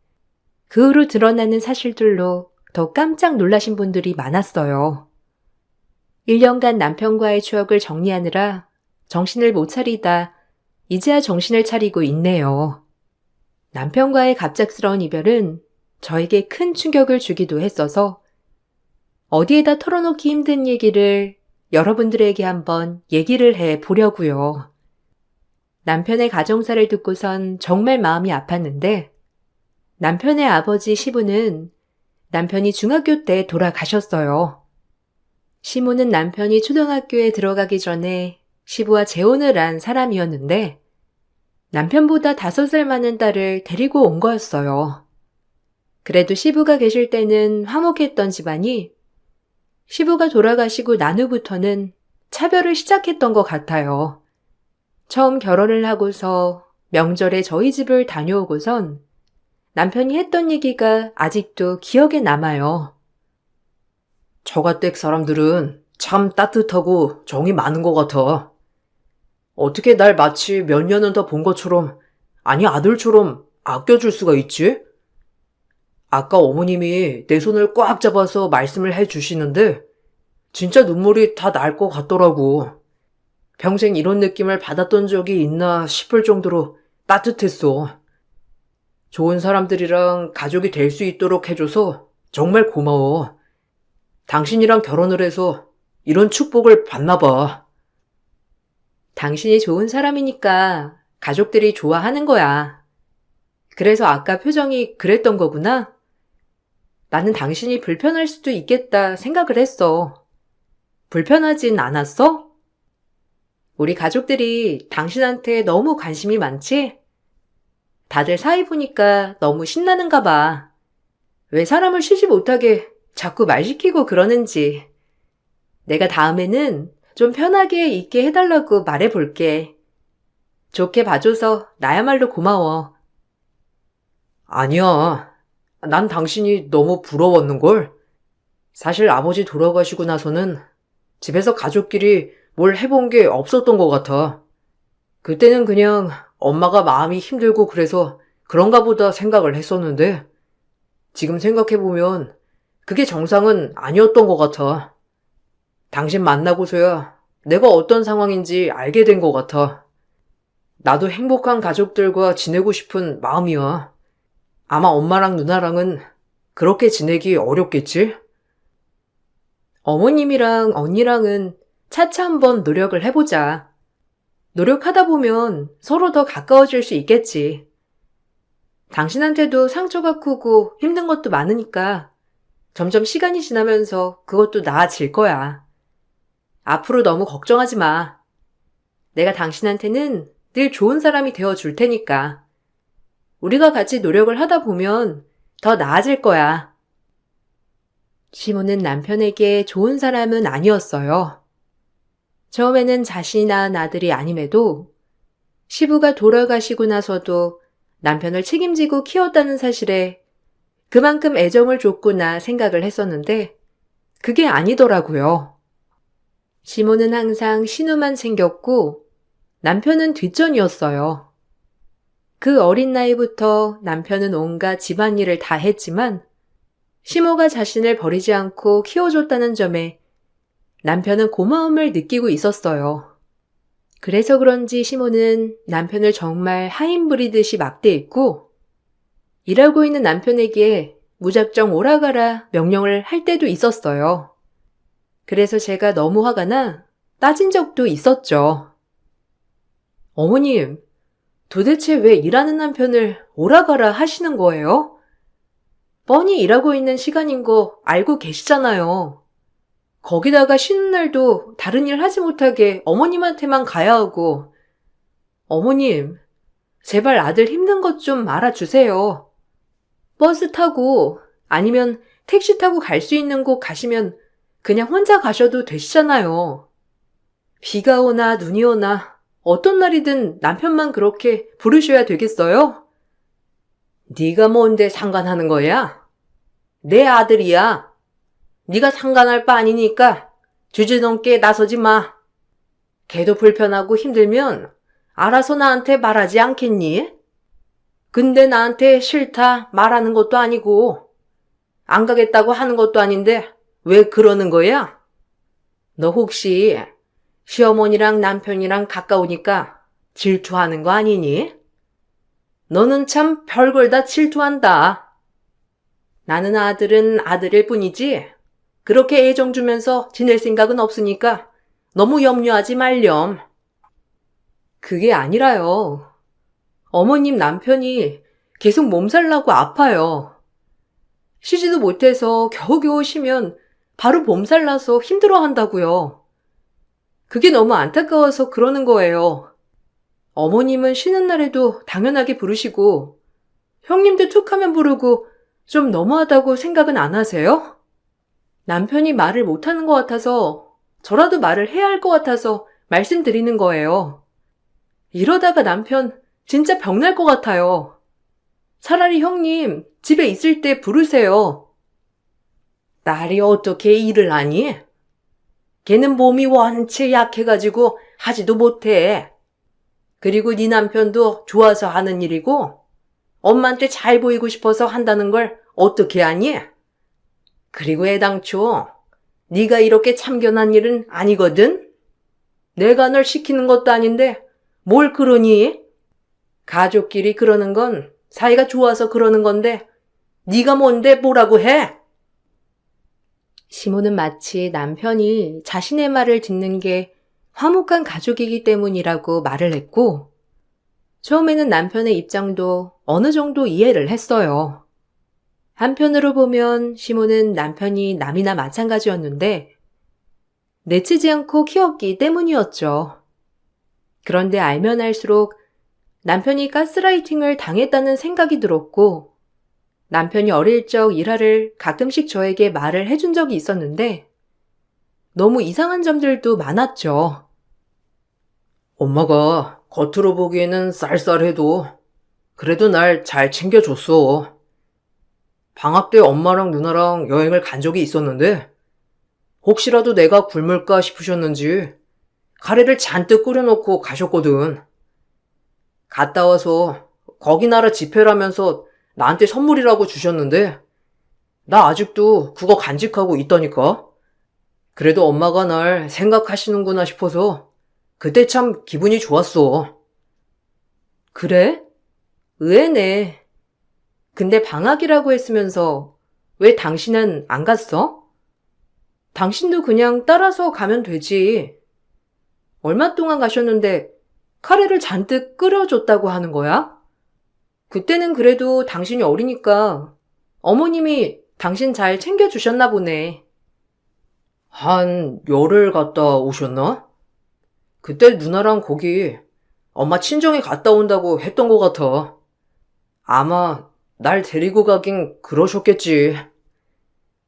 그 후로 드러나는 사실들로 더 깜짝 놀라신 분들이 많았어요. 1년간 남편과의 추억을 정리하느라 정신을 못 차리다 이제야 정신을 차리고 있네요. 남편과의 갑작스러운 이별은 저에게 큰 충격을 주기도 했어서 어디에다 털어놓기 힘든 얘기를 여러분들에게 한번 얘기를 해 보려고요. 남편의 가정사를 듣고선 정말 마음이 아팠는데 남편의 아버지 시부는 남편이 중학교 때 돌아가셨어요. 시모는 남편이 초등학교에 들어가기 전에 시부와 재혼을 한 사람이었는데 남편보다 5살 많은 딸을 데리고 온 거였어요. 그래도 시부가 계실 때는 화목했던 집안이 시부가 돌아가시고 난 후부터는 차별을 시작했던 것 같아요. 처음 결혼을 하고서 명절에 저희 집을 다녀오고선 남편이 했던 얘기가 아직도 기억에 남아요. 처가댁 사람들은 참 따뜻하고 정이 많은 것 같아. 어떻게 날 마치 몇 년은 더 본 것처럼, 아니 아들처럼 아껴줄 수가 있지? 아까 어머님이 내 손을 꽉 잡아서 말씀을 해주시는데 진짜 눈물이 다 날 것 같더라고. 평생 이런 느낌을 받았던 적이 있나 싶을 정도로 따뜻했어. 좋은 사람들이랑 가족이 될 수 있도록 해줘서 정말 고마워. 당신이랑 결혼을 해서 이런 축복을 받나 봐. 당신이 좋은 사람이니까 가족들이 좋아하는 거야. 그래서 아까 표정이 그랬던 거구나. 나는 당신이 불편할 수도 있겠다 생각을 했어. 불편하진 않았어? 우리 가족들이 당신한테 너무 관심이 많지? 다들 사이 보니까 너무 신나는가 봐. 왜 사람을 쉬지 못하게 자꾸 말 시키고 그러는지. 내가 다음에는 좀 편하게 있게 해달라고 말해볼게. 좋게 봐줘서 나야말로 고마워. 아니야. 난 당신이 너무 부러웠는걸. 사실 아버지 돌아가시고 나서는 집에서 가족끼리 뭘 해본 게 없었던 것 같아. 그때는 그냥 엄마가 마음이 힘들고 그래서 그런가 보다 생각을 했었는데 지금 생각해보면 그게 정상은 아니었던 것 같아. 당신 만나고서야 내가 어떤 상황인지 알게 된 것 같아. 나도 행복한 가족들과 지내고 싶은 마음이야. 아마 엄마랑 누나랑은 그렇게 지내기 어렵겠지? 어머님이랑 언니랑은 차차 한번 노력을 해보자. 노력하다 보면 서로 더 가까워질 수 있겠지. 당신한테도 상처가 크고 힘든 것도 많으니까 점점 시간이 지나면서 그것도 나아질 거야. 앞으로 너무 걱정하지 마. 내가 당신한테는 늘 좋은 사람이 되어줄 테니까. 우리가 같이 노력을 하다 보면 더 나아질 거야. 시모는 남편에게 좋은 사람은 아니었어요. 처음에는 자신이 낳은 아들이 아님에도 시부가 돌아가시고 나서도 남편을 책임지고 키웠다는 사실에 그만큼 애정을 줬구나 생각을 했었는데 그게 아니더라고요. 시모는 항상 신우만 챙겼고 남편은 뒷전이었어요. 그 어린 나이부터 남편은 온갖 집안일을 다 했지만 시모가 자신을 버리지 않고 키워줬다는 점에 남편은 고마움을 느끼고 있었어요. 그래서 그런지 시모는 남편을 정말 하인 부리듯이 막대했고 일하고 있는 남편에게 무작정 오라가라 명령을 할 때도 있었어요. 그래서 제가 너무 화가 나 따진 적도 있었죠. 어머님, 도대체 왜 일하는 남편을 오라가라 하시는 거예요? 뻔히 일하고 있는 시간인 거 알고 계시잖아요. 거기다가 쉬는 날도 다른 일 하지 못하게 어머님한테만 가야 하고. 어머님, 제발 아들 힘든 것 좀 알아주세요. 버스 타고 아니면 택시 타고 갈 수 있는 곳 가시면 그냥 혼자 가셔도 되시잖아요. 비가 오나 눈이 오나 어떤 날이든 남편만 그렇게 부르셔야 되겠어요? 네가 뭔데 상관하는 거야? 내 아들이야. 네가 상관할 바 아니니까 주제넘게 나서지 마. 걔도 불편하고 힘들면 알아서 나한테 말하지 않겠니? 근데 나한테 싫다 말하는 것도 아니고 안 가겠다고 하는 것도 아닌데 왜 그러는 거야? 너 혹시 시어머니랑 남편이랑 가까우니까 질투하는 거 아니니? 너는 참 별걸 다 질투한다. 나는 아들은 아들일 뿐이지 그렇게 애정 주면서 지낼 생각은 없으니까 너무 염려하지 말렴. 그게 아니라요. 어머님 남편이 계속 몸살 나고 아파요. 쉬지도 못해서 겨우겨우 쉬면 바로 몸살 나서 힘들어한다고요. 그게 너무 안타까워서 그러는 거예요. 어머님은 쉬는 날에도 당연하게 부르시고 형님도 툭하면 부르고 좀 너무하다고 생각은 안 하세요? 남편이 말을 못하는 것 같아서 저라도 말을 해야 할 것 같아서 말씀드리는 거예요. 이러다가 남편 진짜 병날 것 같아요. 차라리 형님 집에 있을 때 부르세요. 딸이 어떻게 일을 하니? 걔는 몸이 원체 약해가지고 하지도 못해. 그리고 네 남편도 좋아서 하는 일이고 엄마한테 잘 보이고 싶어서 한다는 걸 어떻게 아니? 그리고 애당초 네가 이렇게 참견한 일은 아니거든? 내가 널 시키는 것도 아닌데 뭘 그러니? 가족끼리 그러는 건 사이가 좋아서 그러는 건데 네가 뭔데 뭐라고 해? 시모는 마치 남편이 자신의 말을 듣는 게 화목한 가족이기 때문이라고 말을 했고 처음에는 남편의 입장도 어느 정도 이해를 했어요. 한편으로 보면 시모는 남편이 남이나 마찬가지였는데 내치지 않고 키웠기 때문이었죠. 그런데 알면 알수록 남편이 가스라이팅을 당했다는 생각이 들었고 남편이 어릴 적 일화를 가끔씩 저에게 말을 해준 적이 있었는데 너무 이상한 점들도 많았죠. 엄마가 겉으로 보기에는 쌀쌀해도 그래도 날 잘 챙겨줬어. 방학 때 엄마랑 누나랑 여행을 간 적이 있었는데 혹시라도 내가 굶을까 싶으셨는지 카레를 잔뜩 끓여놓고 가셨거든. 갔다 와서 거기 나라 지폐라면서 나한테 선물이라고 주셨는데 나 아직도 그거 간직하고 있다니까. 그래도 엄마가 날 생각하시는구나 싶어서 그때 참 기분이 좋았어. 그래? 의외네. 근데 방학이라고 했으면서 왜 당신은 안 갔어? 당신도 그냥 따라서 가면 되지. 얼마 동안 가셨는데 카레를 잔뜩 끓여줬다고 하는 거야? 그때는 그래도 당신이 어리니까 어머님이 당신 잘 챙겨주셨나 보네. 한 열흘 갔다 오셨나? 그때 누나랑 거기 엄마 친정에 갔다 온다고 했던 것 같아. 아마 날 데리고 가긴 그러셨겠지.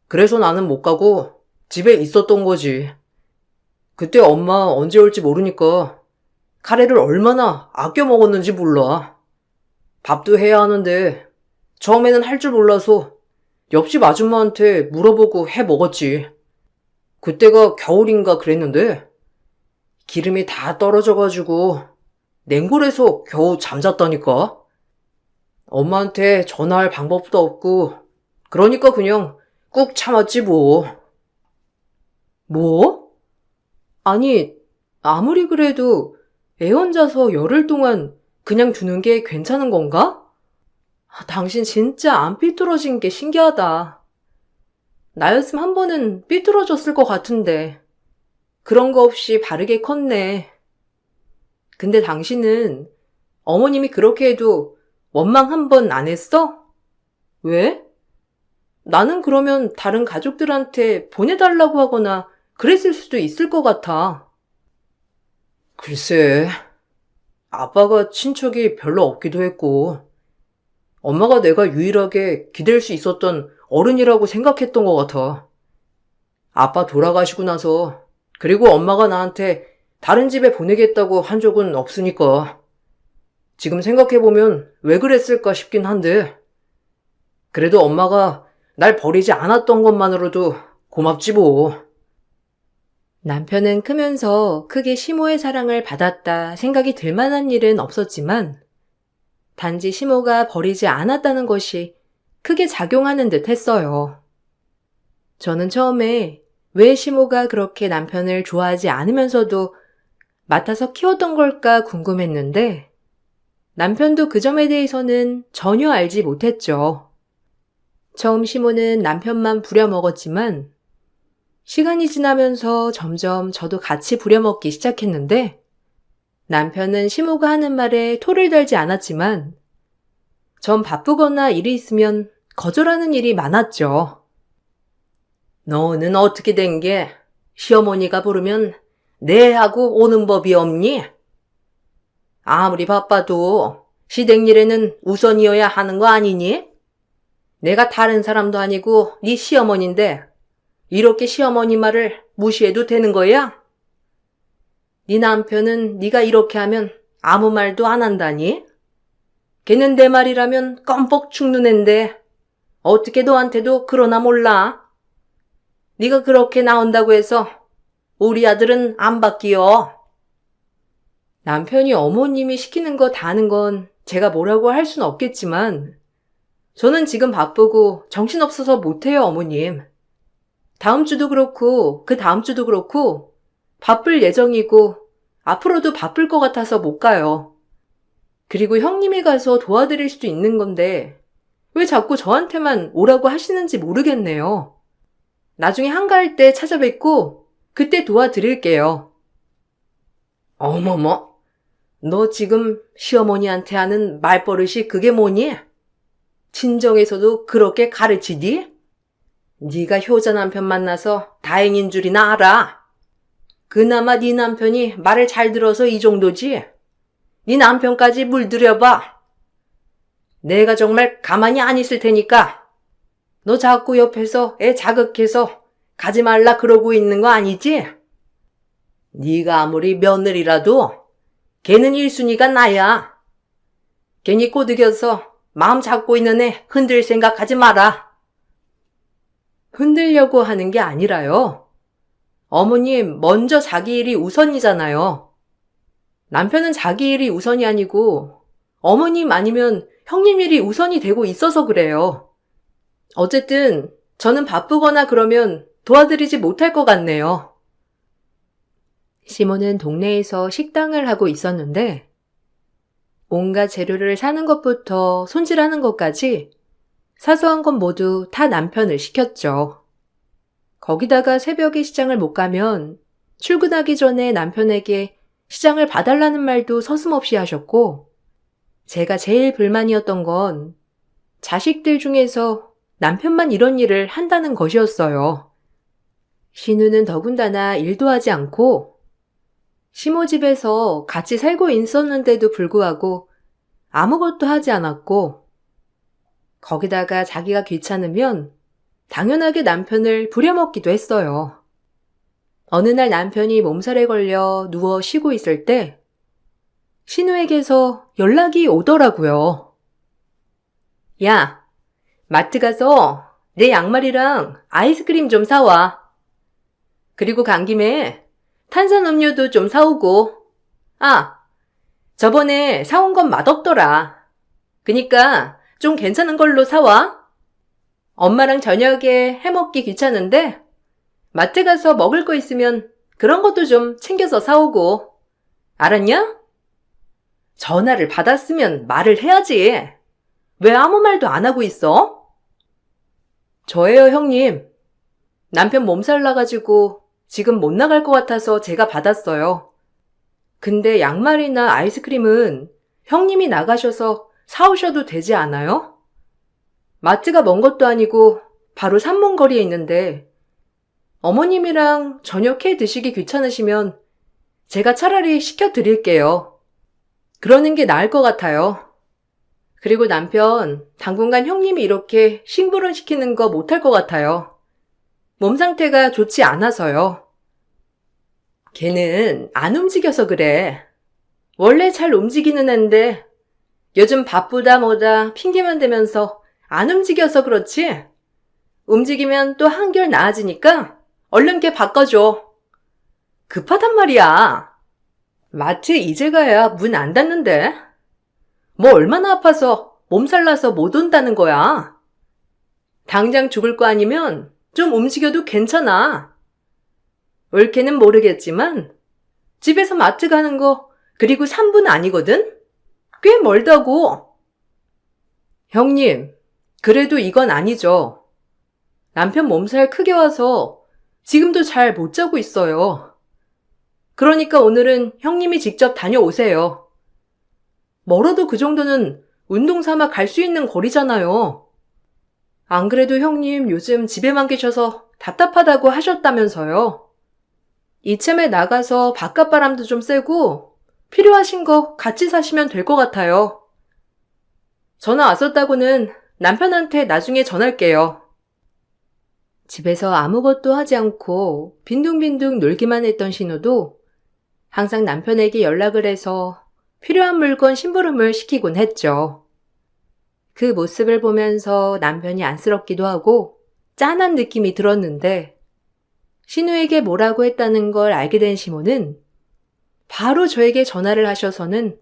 그래서 나는 못 가고 집에 있었던 거지. 그때 엄마 언제 올지 모르니까 카레를 얼마나 아껴 먹었는지 몰라. 밥도 해야 하는데 처음에는 할 줄 몰라서 옆집 아줌마한테 물어보고 해 먹었지. 그때가 겨울인가 그랬는데 기름이 다 떨어져가지고 냉골에서 겨우 잠잤다니까. 엄마한테 전화할 방법도 없고 그러니까 그냥 꾹 참았지 뭐. 뭐? 아니, 아무리 그래도 애 혼자서 열흘 동안 그냥 두는 게 괜찮은 건가? 당신 진짜 안 삐뚤어진 게 신기하다. 나였으면 한 번은 삐뚤어졌을 것 같은데 그런 거 없이 바르게 컸네. 근데 당신은 어머님이 그렇게 해도 원망 한 번 안 했어? 왜? 나는 그러면 다른 가족들한테 보내달라고 하거나 그랬을 수도 있을 것 같아. 글쎄, 아빠가 친척이 별로 없기도 했고 엄마가 내가 유일하게 기댈 수 있었던 어른이라고 생각했던 것 같아. 아빠 돌아가시고 나서 그리고 엄마가 나한테 다른 집에 보내겠다고 한 적은 없으니까 지금 생각해보면 왜 그랬을까 싶긴 한데 그래도 엄마가 날 버리지 않았던 것만으로도 고맙지 뭐. 남편은 크면서 크게 시모의 사랑을 받았다 생각이 들 만한 일은 없었지만 단지 시모가 버리지 않았다는 것이 크게 작용하는 듯 했어요. 저는 처음에 왜 시모가 그렇게 남편을 좋아하지 않으면서도 맡아서 키웠던 걸까 궁금했는데 남편도 그 점에 대해서는 전혀 알지 못했죠. 처음 시모는 남편만 부려먹었지만 시간이 지나면서 점점 저도 같이 부려먹기 시작했는데 남편은 시모가 하는 말에 토를 달지 않았지만 전 바쁘거나 일이 있으면 거절하는 일이 많았죠. 너는 어떻게 된 게 시어머니가 부르면 네 하고 오는 법이 없니? 아무리 바빠도 시댁 일에는 우선이어야 하는 거 아니니? 내가 다른 사람도 아니고 네 시어머니인데 이렇게 시어머니 말을 무시해도 되는 거야? 네 남편은 네가 이렇게 하면 아무 말도 안 한다니? 걔는 내 말이라면 껌뻑 죽는 앤데 어떻게 너한테도 그러나 몰라? 네가 그렇게 나온다고 해서 우리 아들은 안 바뀌어. 남편이 어머님이 시키는 거 다 하는 건 제가 뭐라고 할 순 없겠지만 저는 지금 바쁘고 정신없어서 못해요, 어머님. 다음 주도 그렇고 그 다음 주도 그렇고 바쁠 예정이고 앞으로도 바쁠 것 같아서 못 가요. 그리고 형님이 가서 도와드릴 수도 있는 건데 왜 자꾸 저한테만 오라고 하시는지 모르겠네요. 나중에 한가할 때 찾아뵙고 그때 도와드릴게요. 어머머, 너 지금 시어머니한테 하는 말버릇이 그게 뭐니? 친정에서도 그렇게 가르치디? 네가 효자 남편 만나서 다행인 줄이나 알아. 그나마 네 남편이 말을 잘 들어서 이 정도지. 네 남편까지 물들여봐. 내가 정말 가만히 안 있을 테니까. 너 자꾸 옆에서 애 자극해서 가지 말라 그러고 있는 거 아니지? 네가 아무리 며느리라도 걔는 1순위가 나야. 괜히 꼬드겨서 마음 잡고 있는 애 흔들 생각하지 마라. 흔들려고 하는 게 아니라요. 어머님, 먼저 자기 일이 우선이잖아요. 남편은 자기 일이 우선이 아니고 어머님 아니면 형님 일이 우선이 되고 있어서 그래요. 어쨌든 저는 바쁘거나 그러면 도와드리지 못할 것 같네요. 시모는 동네에서 식당을 하고 있었는데 온갖 재료를 사는 것부터 손질하는 것까지 사소한 건 모두 다 남편을 시켰죠. 거기다가 새벽에 시장을 못 가면 출근하기 전에 남편에게 시장을 봐달라는 말도 서슴없이 하셨고, 제가 제일 불만이었던 건 자식들 중에서 남편만 이런 일을 한다는 것이었어요. 신우는 더군다나 일도 하지 않고 시모 집에서 같이 살고 있었는데도 불구하고 아무것도 하지 않았고, 거기다가 자기가 귀찮으면 당연하게 남편을 부려먹기도 했어요. 어느 날 남편이 몸살에 걸려 누워 쉬고 있을 때 신우에게서 연락이 오더라고요. 야, 마트 가서 내 양말이랑 아이스크림 좀 사와. 그리고 간 김에 탄산음료도 좀 사오고. 아, 저번에 사온 건 맛없더라. 그니까 좀 괜찮은 걸로 사와. 엄마랑 저녁에 해먹기 귀찮은데 마트 가서 먹을 거 있으면 그런 것도 좀 챙겨서 사오고. 알았냐? 전화를 받았으면 말을 해야지. 왜 아무 말도 안 하고 있어? 저예요, 형님. 남편 몸살 나가지고 지금 못 나갈 것 같아서 제가 받았어요. 근데 양말이나 아이스크림은 형님이 나가셔서 사오셔도 되지 않아요? 마트가 먼 것도 아니고 바로 삼문거리에 있는데 어머님이랑 저녁 해 드시기 귀찮으시면 제가 차라리 시켜드릴게요. 그러는 게 나을 것 같아요. 그리고 남편 당분간 형님이 이렇게 심부름 시키는 거 못할 것 같아요. 몸 상태가 좋지 않아서요. 걔는 안 움직여서 그래. 원래 잘 움직이는 앤데 요즘 바쁘다 뭐다 핑계만 대면서 안 움직여서 그렇지. 움직이면 또 한결 나아지니까 얼른 걔 바꿔줘. 급하단 말이야. 마트 이제 가야 문 안 닫는데. 뭐 얼마나 아파서 몸살 나서 못 온다는 거야. 당장 죽을 거 아니면 좀 움직여도 괜찮아. 옳게는 모르겠지만 집에서 마트 가는 거 그리고 3분 아니거든? 꽤 멀다고. 형님, 그래도 이건 아니죠. 남편 몸살 크게 와서 지금도 잘 못 자고 있어요. 그러니까 오늘은 형님이 직접 다녀오세요. 멀어도 그 정도는 운동 삼아 갈 수 있는 거리잖아요. 안 그래도 형님 요즘 집에만 계셔서 답답하다고 하셨다면서요. 이참에 나가서 바깥바람도 좀 쐬고 필요하신 거 같이 사시면 될 것 같아요. 전화 왔었다고는 남편한테 나중에 전할게요. 집에서 아무것도 하지 않고 빈둥빈둥 놀기만 했던 신우도 항상 남편에게 연락을 해서 필요한 물건 심부름을 시키곤 했죠. 그 모습을 보면서 남편이 안쓰럽기도 하고 짠한 느낌이 들었는데 신우에게 뭐라고 했다는 걸 알게 된 시모는 바로 저에게 전화를 하셔서는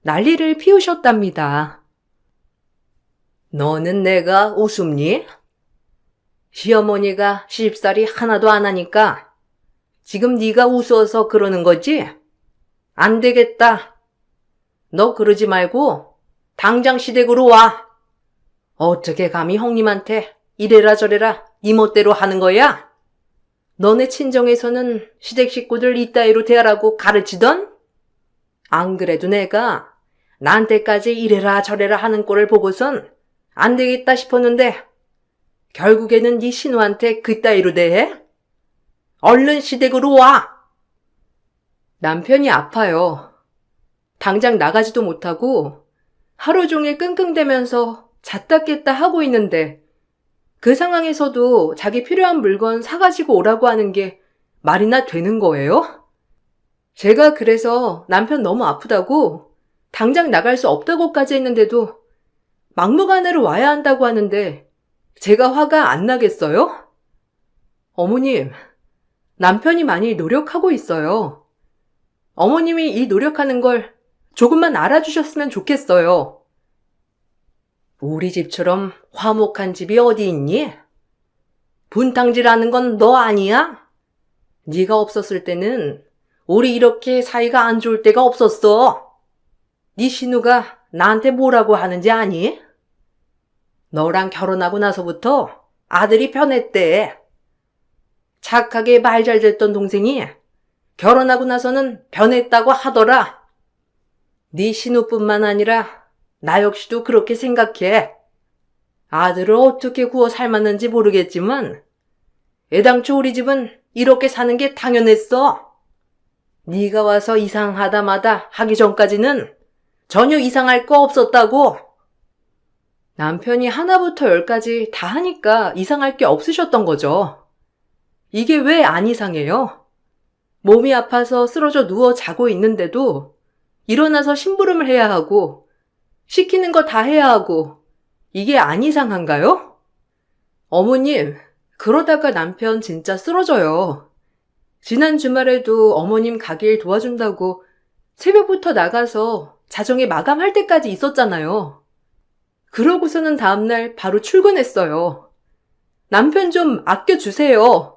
난리를 피우셨답니다. 너는 내가 우습니? 시어머니가 시집살이 하나도 안 하니까 지금 네가 우스워서 그러는 거지? 안 되겠다. 너 그러지 말고 당장 시댁으로 와. 어떻게 감히 형님한테 이래라 저래라 네 멋대로 하는 거야? 너네 친정에서는 시댁 식구들 이따위로 대하라고 가르치던? 안 그래도 내가 나한테까지 이래라 저래라 하는 꼴을 보고선 안 되겠다 싶었는데 결국에는 네 신우한테 그따위로 대해? 얼른 시댁으로 와! 남편이 아파요. 당장 나가지도 못하고 하루 종일 끙끙대면서 잤다 깼다 하고 있는데 그 상황에서도 자기 필요한 물건 사가지고 오라고 하는 게 말이나 되는 거예요? 제가 그래서 남편 너무 아프다고 당장 나갈 수 없다고까지 했는데도 막무가내로 와야 한다고 하는데 제가 화가 안 나겠어요? 어머님, 남편이 많이 노력하고 있어요. 어머님이 이 노력하는 걸 조금만 알아주셨으면 좋겠어요. 우리 집처럼 화목한 집이 어디 있니? 분탕질하는 건 너 아니야? 네가 없었을 때는 우리 이렇게 사이가 안 좋을 때가 없었어. 네 신우가 나한테 뭐라고 하는지 아니? 너랑 결혼하고 나서부터 아들이 변했대. 착하게 말 잘 듣던 동생이 결혼하고 나서는 변했다고 하더라. 네 신우뿐만 아니라 나 역시도 그렇게 생각해. 아들을 어떻게 구워 삶았는지 모르겠지만 애당초 우리 집은 이렇게 사는 게 당연했어. 네가 와서 이상하다마다 하기 전까지는 전혀 이상할 거 없었다고. 남편이 하나부터 열까지 다 하니까 이상할 게 없으셨던 거죠. 이게 왜 안 이상해요? 몸이 아파서 쓰러져 누워 자고 있는데도 일어나서 심부름을 해야 하고 시키는 거 다 해야 하고 이게 안 이상한가요? 어머님, 그러다가 남편 진짜 쓰러져요. 지난 주말에도 어머님 가게일 도와준다고 새벽부터 나가서 자정에 마감할 때까지 있었잖아요. 그러고서는 다음날 바로 출근했어요. 남편 좀 아껴주세요.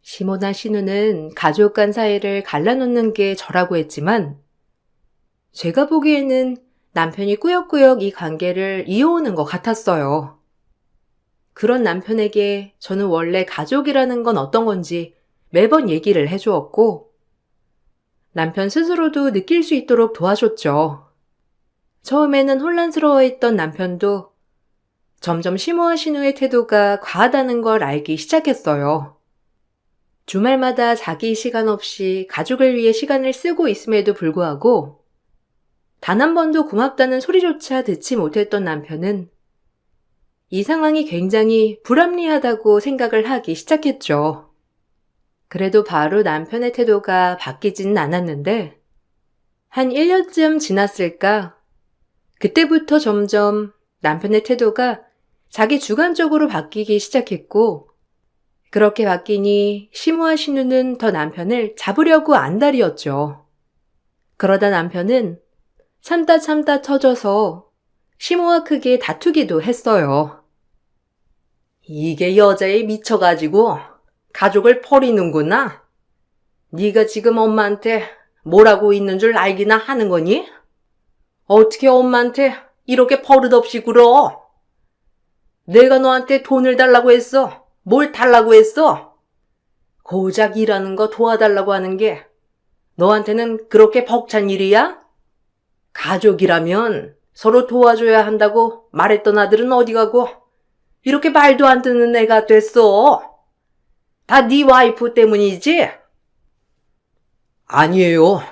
시모나 신우는 가족 간 사이를 갈라놓는 게 저라고 했지만 제가 보기에는 남편이 꾸역꾸역 이 관계를 이어오는 것 같았어요. 그런 남편에게 저는 원래 가족이라는 건 어떤 건지 매번 얘기를 해주었고 남편 스스로도 느낄 수 있도록 도와줬죠. 처음에는 혼란스러워했던 남편도 점점 시모와 신우의 태도가 과하다는 걸 알기 시작했어요. 주말마다 자기 시간 없이 가족을 위해 시간을 쓰고 있음에도 불구하고 단 한 번도 고맙다는 소리조차 듣지 못했던 남편은 이 상황이 굉장히 불합리하다고 생각을 하기 시작했죠. 그래도 바로 남편의 태도가 바뀌지는 않았는데 한 1년쯤 지났을까? 그때부터 점점 남편의 태도가 자기 주관적으로 바뀌기 시작했고 그렇게 바뀌니 시모와 신우는 더 남편을 잡으려고 안달이었죠. 그러다 남편은 참다 터져서 시모와 크게 다투기도 했어요. 이게 여자에 미쳐가지고 가족을 버리는구나. 네가 지금 엄마한테 뭐라고 있는 줄 알기나 하는 거니? 어떻게 엄마한테 이렇게 버릇없이 굴어? 내가 너한테 돈을 달라고 했어. 뭘 달라고 했어? 고작 일하는 거 도와달라고 하는 게 너한테는 그렇게 벅찬 일이야? 가족이라면 서로 도와줘야 한다고 말했던 아들은 어디 가고 이렇게 말도 안 듣는 애가 됐어. 다 네 와이프 때문이지? 아니에요.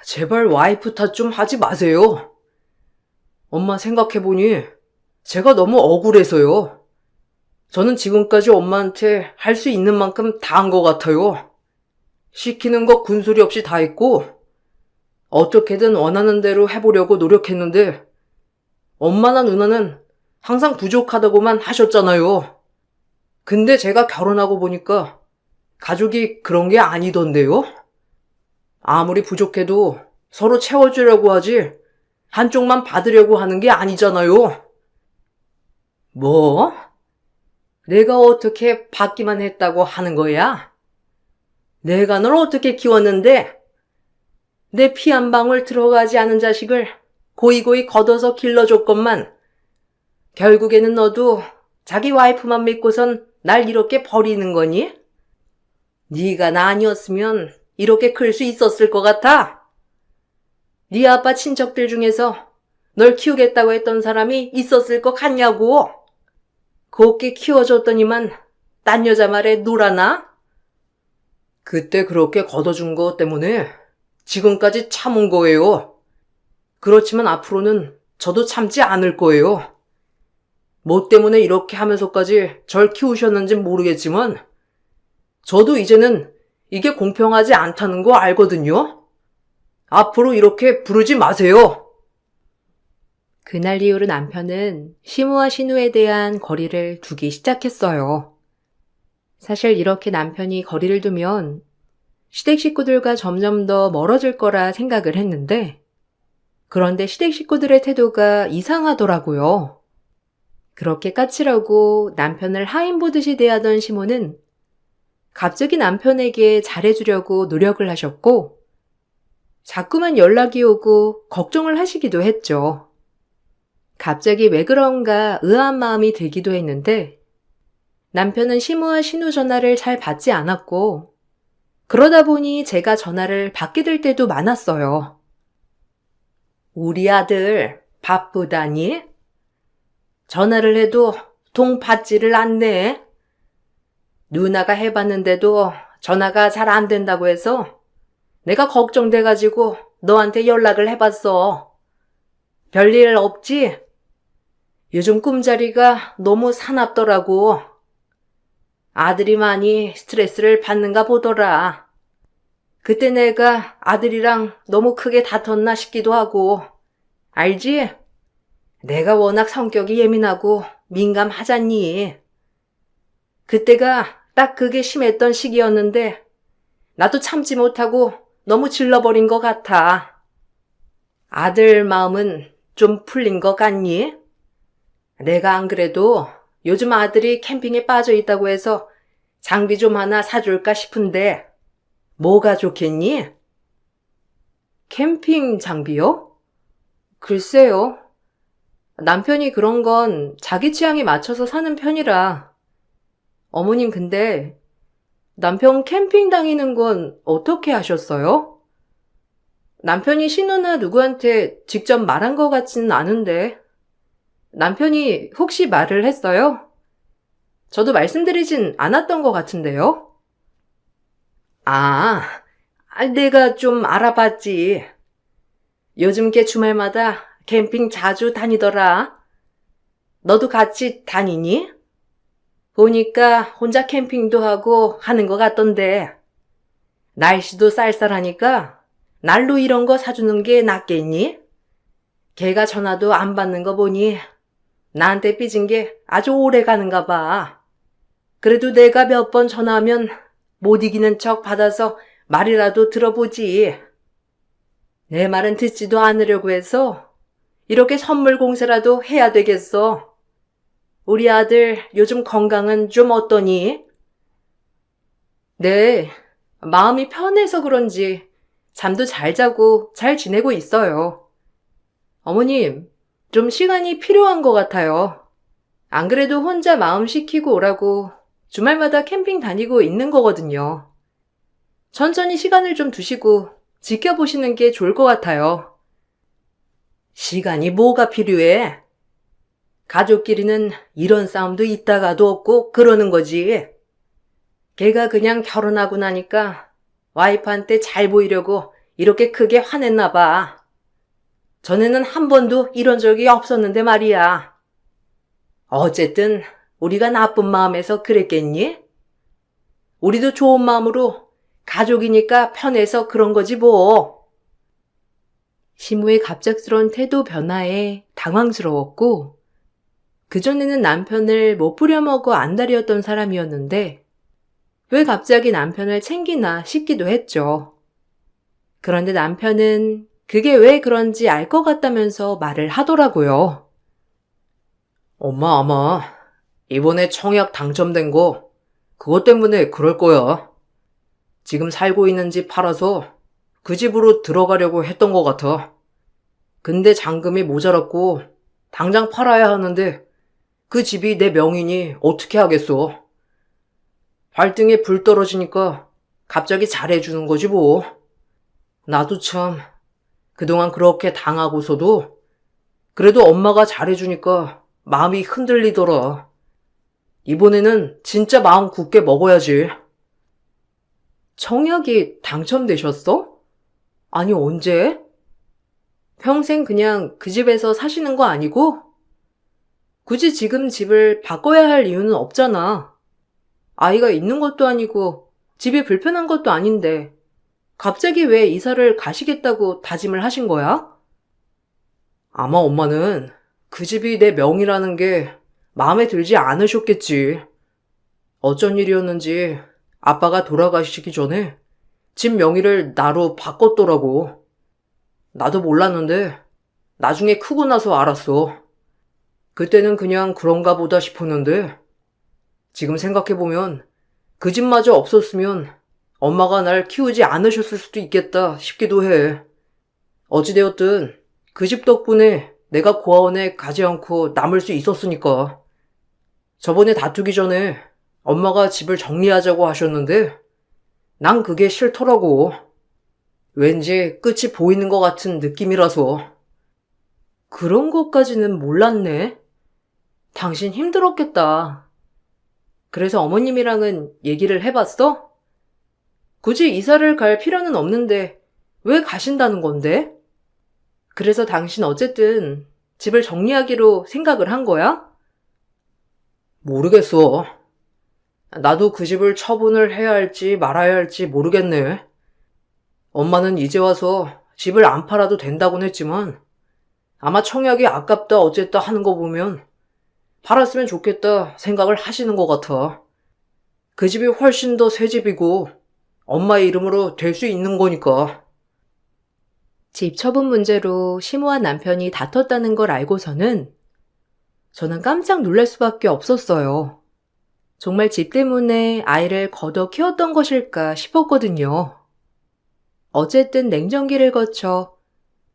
제발 와이프 탓 좀 하지 마세요. 엄마 생각해보니 제가 너무 억울해서요. 저는 지금까지 엄마한테 할 수 있는 만큼 다 한 것 같아요. 시키는 거 군소리 없이 다 했고 어떻게든 원하는 대로 해보려고 노력했는데 엄마나 누나는 항상 부족하다고만 하셨잖아요. 근데 제가 결혼하고 보니까 가족이 그런 게 아니던데요? 아무리 부족해도 서로 채워주려고 하지 한쪽만 받으려고 하는 게 아니잖아요. 뭐? 내가 어떻게 받기만 했다고 하는 거야? 내가 널 어떻게 키웠는데 내 피 한 방울 들어가지 않은 자식을 고이고이 걷어서 길러줬건만 결국에는 너도 자기 와이프만 믿고선 날 이렇게 버리는 거니? 네가 나 아니었으면 이렇게 클 수 있었을 것 같아? 네 아빠 친척들 중에서 널 키우겠다고 했던 사람이 있었을 것 같냐고. 곱게 키워줬더니만 딴 여자 말에 놀아나? 그때 그렇게 걷어준 것 때문에 지금까지 참은 거예요. 그렇지만 앞으로는 저도 참지 않을 거예요. 뭐 때문에 이렇게 하면서까지 절 키우셨는지 모르겠지만 저도 이제는 이게 공평하지 않다는 거 알거든요. 앞으로 이렇게 부르지 마세요. 그날 이후로 남편은 시무와 신우에 대한 거리를 두기 시작했어요. 사실 이렇게 남편이 거리를 두면 시댁 식구들과 점점 더 멀어질 거라 생각을 했는데, 그런데 시댁 식구들의 태도가 이상하더라고요. 그렇게 까칠하고 남편을 하인 보듯이 대하던 시모는 갑자기 남편에게 잘해주려고 노력을 하셨고, 자꾸만 연락이 오고 걱정을 하시기도 했죠. 갑자기 왜 그런가 의아한 마음이 들기도 했는데, 남편은 시무와 신우 전화를 잘 받지 않았고, 그러다 보니 제가 전화를 받게 될 때도 많았어요. 우리 아들 바쁘다니? 전화를 해도 통 받지를 않네. 누나가 해봤는데도 전화가 잘 안 된다고 해서 내가 걱정돼가지고 너한테 연락을 해봤어. 별일 없지? 요즘 꿈자리가 너무 사납더라고. 아들이 많이 스트레스를 받는가 보더라. 그때 내가 아들이랑 너무 크게 다퉜나 싶기도 하고. 알지? 내가 워낙 성격이 예민하고 민감하잖니. 그때가 딱 그게 심했던 시기였는데 나도 참지 못하고 너무 질러버린 것 같아. 아들 마음은 좀 풀린 것 같니? 내가 안 그래도 요즘 아들이 캠핑에 빠져 있다고 해서 장비 좀 하나 사줄까 싶은데 뭐가 좋겠니? 캠핑 장비요? 글쎄요. 남편이 그런 건 자기 취향에 맞춰서 사는 편이라. 어머님 근데 남편 캠핑 다니는 건 어떻게 하셨어요? 남편이 신우나 누구한테 직접 말한 것 같지는 않은데. 남편이 혹시 말을 했어요? 저도 말씀드리진 않았던 것 같은데요? 내가 좀 알아봤지. 요즘 걔 주말마다 캠핑 자주 다니더라. 너도 같이 다니니? 보니까 혼자 캠핑도 하고 하는 것 같던데. 날씨도 쌀쌀하니까 난로 이런 거 사주는 게 낫겠니? 걔가 전화도 안 받는 거 보니 나한테 삐진 게 아주 오래 가는가 봐. 그래도 내가 몇 번 전화하면 못 이기는 척 받아서 말이라도 들어보지. 내 말은 듣지도 않으려고 해서 이렇게 선물 공세라도 해야 되겠어. 우리 아들 요즘 건강은 좀 어떠니? 네, 마음이 편해서 그런지 잠도 잘 자고 잘 지내고 있어요. 어머님, 좀 시간이 필요한 것 같아요. 안 그래도 혼자 마음 식히고 오라고 주말마다 캠핑 다니고 있는 거거든요. 천천히 시간을 좀 두시고 지켜보시는 게 좋을 것 같아요. 시간이 뭐가 필요해? 가족끼리는 이런 싸움도 있다가도 없고 그러는 거지. 걔가 그냥 결혼하고 나니까 와이프한테 잘 보이려고 이렇게 크게 화냈나 봐. 전에는 한 번도 이런 적이 없었는데 말이야. 어쨌든 우리가 나쁜 마음에서 그랬겠니? 우리도 좋은 마음으로 가족이니까 편해서 그런 거지 뭐. 시무의 갑작스러운 태도 변화에 당황스러웠고, 그전에는 남편을 못 부려먹어 안달이었던 사람이었는데, 왜 갑자기 남편을 챙기나 싶기도 했죠. 그런데 남편은 그게 왜 그런지 알 것 같다면서 말을 하더라고요. 엄마 아마 이번에 청약 당첨된 거 그것 때문에 그럴 거야. 지금 살고 있는 집 팔아서 그 집으로 들어가려고 했던 것 같아. 근데 잔금이 모자랐고 당장 팔아야 하는데 그 집이 내 명의니 어떻게 하겠어. 발등에 불 떨어지니까 갑자기 잘해주는 거지 뭐. 나도 참 그동안 그렇게 당하고서도 그래도 엄마가 잘해주니까 마음이 흔들리더라. 이번에는 진짜 마음 굳게 먹어야지. 청약이 당첨되셨어? 아니, 언제? 평생 그냥 그 집에서 사시는 거 아니고? 굳이 지금 집을 바꿔야 할 이유는 없잖아. 아이가 있는 것도 아니고 집이 불편한 것도 아닌데 갑자기 왜 이사를 가시겠다고 다짐을 하신 거야? 아마 엄마는 그 집이 내 명이라는 게 마음에 들지 않으셨겠지. 어쩐 일이었는지 아빠가 돌아가시기 전에 집 명의를 나로 바꿨더라고. 나도 몰랐는데 나중에 크고 나서 알았어. 그때는 그냥 그런가 보다 싶었는데 지금 생각해보면 그 집마저 없었으면 엄마가 날 키우지 않으셨을 수도 있겠다 싶기도 해. 어찌되었든 그 집 덕분에 내가 고아원에 가지 않고 남을 수 있었으니까. 저번에 다투기 전에 엄마가 집을 정리하자고 하셨는데 난 그게 싫더라고. 왠지 끝이 보이는 것 같은 느낌이라서. 그런 것까지는 몰랐네. 당신 힘들었겠다. 그래서 어머님이랑은 얘기를 해봤어? 굳이 이사를 갈 필요는 없는데 왜 가신다는 건데? 그래서 당신 어쨌든 집을 정리하기로 생각을 한 거야? 모르겠어. 나도 그 집을 처분을 해야 할지 말아야 할지 모르겠네. 엄마는 이제 와서 집을 안 팔아도 된다곤 했지만 아마 청약이 아깝다 어쨌다 하는 거 보면 팔았으면 좋겠다 생각을 하시는 것 같아. 그 집이 훨씬 더 새 집이고 엄마의 이름으로 될 수 있는 거니까. 집 처분 문제로 시모와 남편이 다퉜다는 걸 알고서는 저는 깜짝 놀랄 수밖에 없었어요. 정말 집 때문에 아이를 걷어 키웠던 것일까 싶었거든요. 어쨌든 냉정기를 거쳐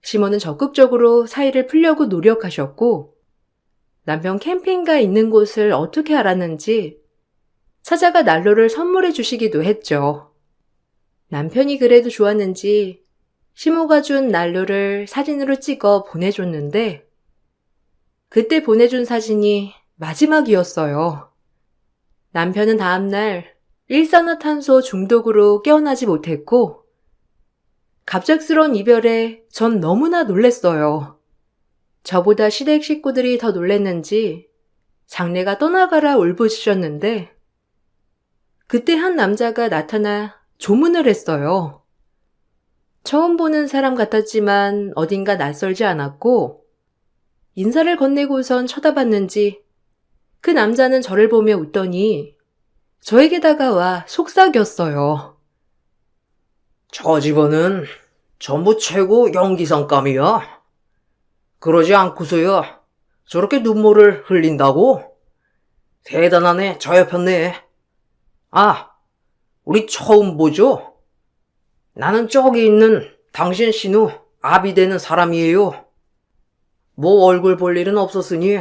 시모는 적극적으로 사이를 풀려고 노력하셨고 남편 캠핑가 있는 곳을 어떻게 알았는지 찾아가 난로를 선물해 주시기도 했죠. 남편이 그래도 좋았는지 시모가 준 난로를 사진으로 찍어 보내줬는데 그때 보내준 사진이 마지막이었어요. 남편은 다음날 일산화탄소 중독으로 깨어나지 못했고 갑작스러운 이별에 전 너무나 놀랬어요. 저보다 시댁 식구들이 더 놀랬는지 장례가 떠나가라 울부짖었는데 그때 한 남자가 나타나 조문을 했어요. 처음 보는 사람 같았지만 어딘가 낯설지 않았고 인사를 건네고선 쳐다봤는지 그 남자는 저를 보며 웃더니 저에게 다가와 속삭였어요. 저 집안은 전부 최고 연기상감이야. 그러지 않고서야 저렇게 눈물을 흘린다고? 대단하네, 저 옆였네. 아, 우리 처음 보죠? 나는 저기 있는 당신 신우 아비 되는 사람이에요. 뭐 얼굴 볼 일은 없었으니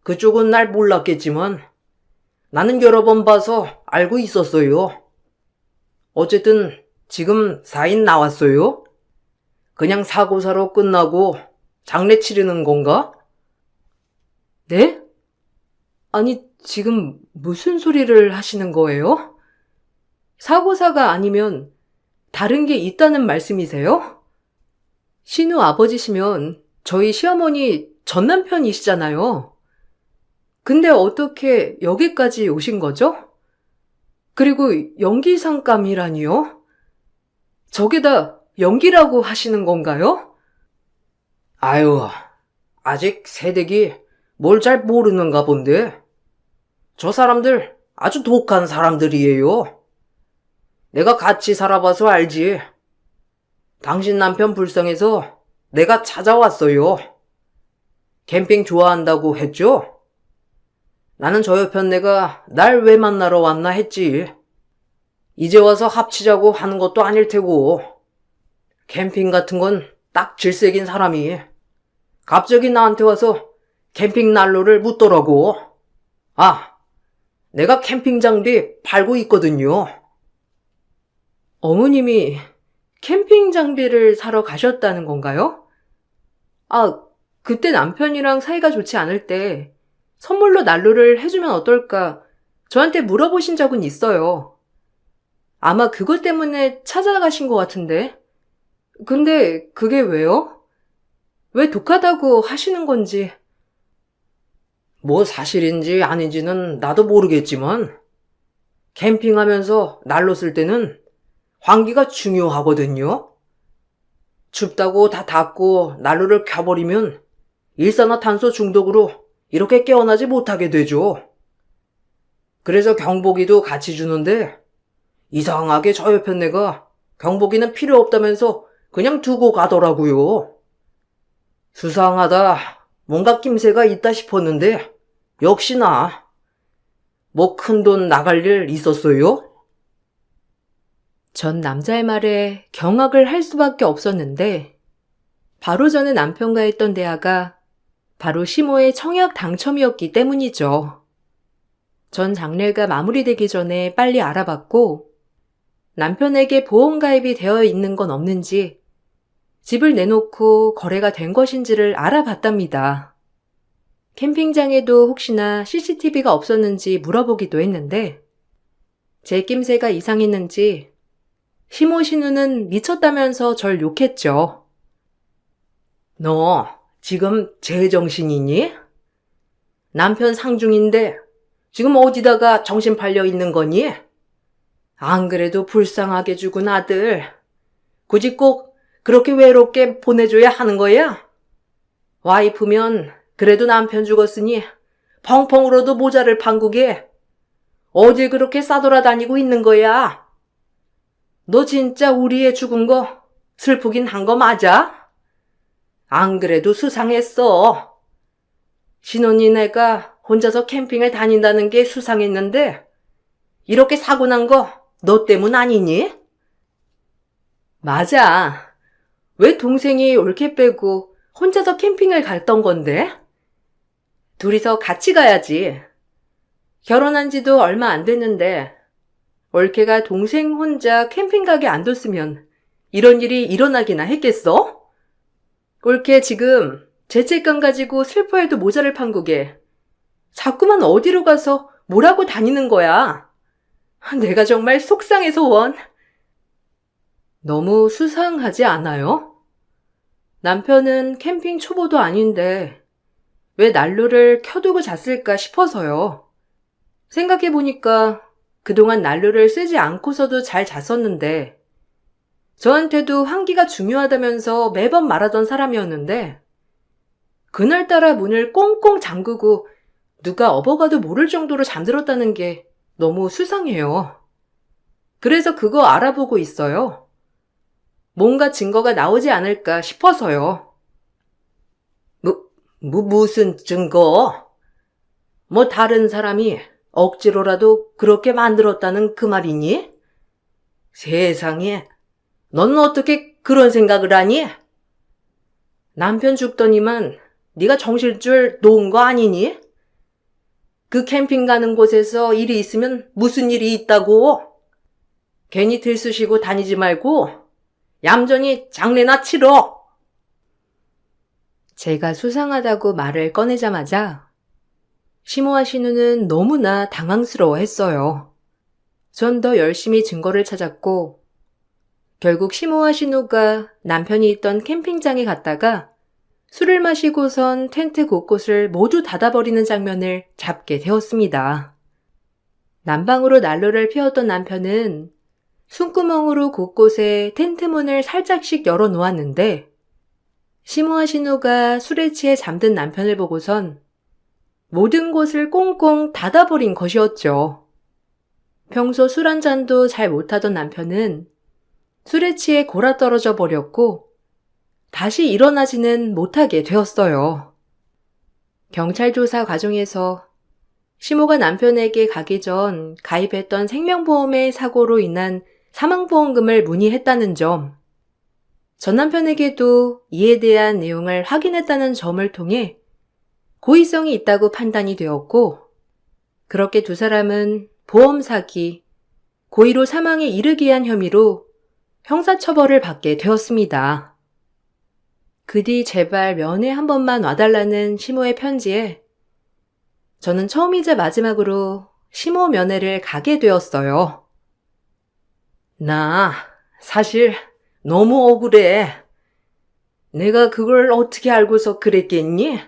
그쪽은 날 몰랐겠지만 나는 여러 번 봐서 알고 있었어요. 어쨌든 지금 사인 나왔어요? 그냥 사고사로 끝나고 장례 치르는 건가? 네? 아니, 지금 무슨 소리를 하시는 거예요? 사고사가 아니면 다른 게 있다는 말씀이세요? 신우 아버지시면 저희 시어머니 전 남편이시잖아요. 근데 어떻게 여기까지 오신 거죠? 그리고 연기상감이라니요? 저게다 연기라고 하시는 건가요? 아유, 아직 새댁이 뭘 잘 모르는가 본데. 저 사람들 아주 독한 사람들이에요. 내가 같이 살아봐서 알지. 당신 남편 불쌍해서 내가 찾아왔어요. 캠핑 좋아한다고 했죠? 나는 저 옆편네가 날 왜 만나러 왔나 했지. 이제 와서 합치자고 하는 것도 아닐 테고. 캠핑 같은 건 딱 질색인 사람이 갑자기 나한테 와서 캠핑 난로를 묻더라고. 아, 내가 캠핑 장비 팔고 있거든요. 어머님이 캠핑 장비를 사러 가셨다는 건가요? 아, 그때 남편이랑 사이가 좋지 않을 때 선물로 난로를 해주면 어떨까 저한테 물어보신 적은 있어요. 아마 그것 때문에 찾아가신 것 같은데. 근데 그게 왜요? 왜 독하다고 하시는 건지. 뭐 사실인지 아닌지는 나도 모르겠지만 캠핑하면서 난로 쓸 때는 환기가 중요하거든요. 춥다고 다 닫고 난로를 켜버리면 일산화탄소 중독으로 이렇게 깨어나지 못하게 되죠. 그래서 경보기도 같이 주는데 이상하게 저 옆에 내가 경보기는 필요 없다면서 그냥 두고 가더라고요. 수상하다. 뭔가 낌새가 있다 싶었는데 역시나 뭐 큰돈 나갈 일 있었어요? 전 남자의 말에 경악을 할 수밖에 없었는데 바로 전에 남편과 했던 대화가 바로 시모의 청약 당첨이었기 때문이죠. 전 장례가 마무리되기 전에 빨리 알아봤고 남편에게 보험 가입이 되어 있는 건 없는지 집을 내놓고 거래가 된 것인지를 알아봤답니다. 캠핑장에도 혹시나 CCTV가 없었는지 물어보기도 했는데 제 낌새가 이상했는지 시모 신우는 미쳤다면서 절 욕했죠. 너 지금 제정신이니? 남편 상중인데 지금 어디다가 정신 팔려 있는 거니? 안 그래도 불쌍하게 죽은 아들. 굳이 꼭 그렇게 외롭게 보내줘야 하는 거야? 와이프면 그래도 남편 죽었으니 펑펑 울어도 모자를 판국에 어딜 그렇게 싸돌아다니고 있는 거야? 너 진짜 우리 애 죽은 거 슬프긴 한 거 맞아? 안 그래도 수상했어. 신혼이네가 혼자서 캠핑을 다닌다는 게 수상했는데 이렇게 사고 난 거 너 때문 아니니? 맞아. 왜 동생이 올케 빼고 혼자서 캠핑을 갔던 건데? 둘이서 같이 가야지. 결혼한 지도 얼마 안 됐는데 올케가 동생 혼자 캠핑 가게 안 뒀으면 이런 일이 일어나기나 했겠어? 올케 지금 죄책감 가지고 슬퍼해도 모자를 판국에 자꾸만 어디로 가서 뭐라고 다니는 거야. 내가 정말 속상해서 원. 너무 수상하지 않아요? 남편은 캠핑 초보도 아닌데 왜 난로를 켜두고 잤을까 싶어서요. 생각해보니까 그동안 난로를 쓰지 않고서도 잘 잤었는데 저한테도 환기가 중요하다면서 매번 말하던 사람이었는데 그날따라 문을 꽁꽁 잠그고 누가 업어가도 모를 정도로 잠들었다는 게 너무 수상해요. 그래서 그거 알아보고 있어요. 뭔가 증거가 나오지 않을까 싶어서요. 무슨 증거? 뭐 다른 사람이 억지로라도 그렇게 만들었다는 그 말이니? 세상에, 넌 어떻게 그런 생각을 하니? 남편 죽더니만 네가 정신줄 놓은 거 아니니? 그 캠핑 가는 곳에서 일이 있으면 무슨 일이 있다고? 괜히 들쑤시고 다니지 말고 얌전히 장례나 치러. 제가 수상하다고 말을 꺼내자마자 시모와 신우는 너무나 당황스러워했어요. 전 더 열심히 증거를 찾았고 결국 시모와 신우가 남편이 있던 캠핑장에 갔다가 술을 마시고선 텐트 곳곳을 모두 닫아버리는 장면을 잡게 되었습니다. 난방으로 난로를 피웠던 남편은 숨구멍으로 곳곳에 텐트 문을 살짝씩 열어놓았는데 시모와 신우가 술에 취해 잠든 남편을 보고선 모든 곳을 꽁꽁 닫아버린 것이었죠. 평소 술 한 잔도 잘 못하던 남편은 술에 취해 골아떨어져 버렸고 다시 일어나지는 못하게 되었어요. 경찰 조사 과정에서 시모가 남편에게 가기 전 가입했던 생명보험의 사고로 인한 사망보험금을 문의했다는 점, 전 남편에게도 이에 대한 내용을 확인했다는 점을 통해 고의성이 있다고 판단이 되었고, 그렇게 두 사람은 보험 사기, 고의로 사망에 이르게 한 혐의로 형사처벌을 받게 되었습니다. 그 뒤 제발 면회 한 번만 와달라는 시모의 편지에 저는 처음이자 마지막으로 시모 면회를 가게 되었어요. 나 사실 너무 억울해. 내가 그걸 어떻게 알고서 그랬겠니?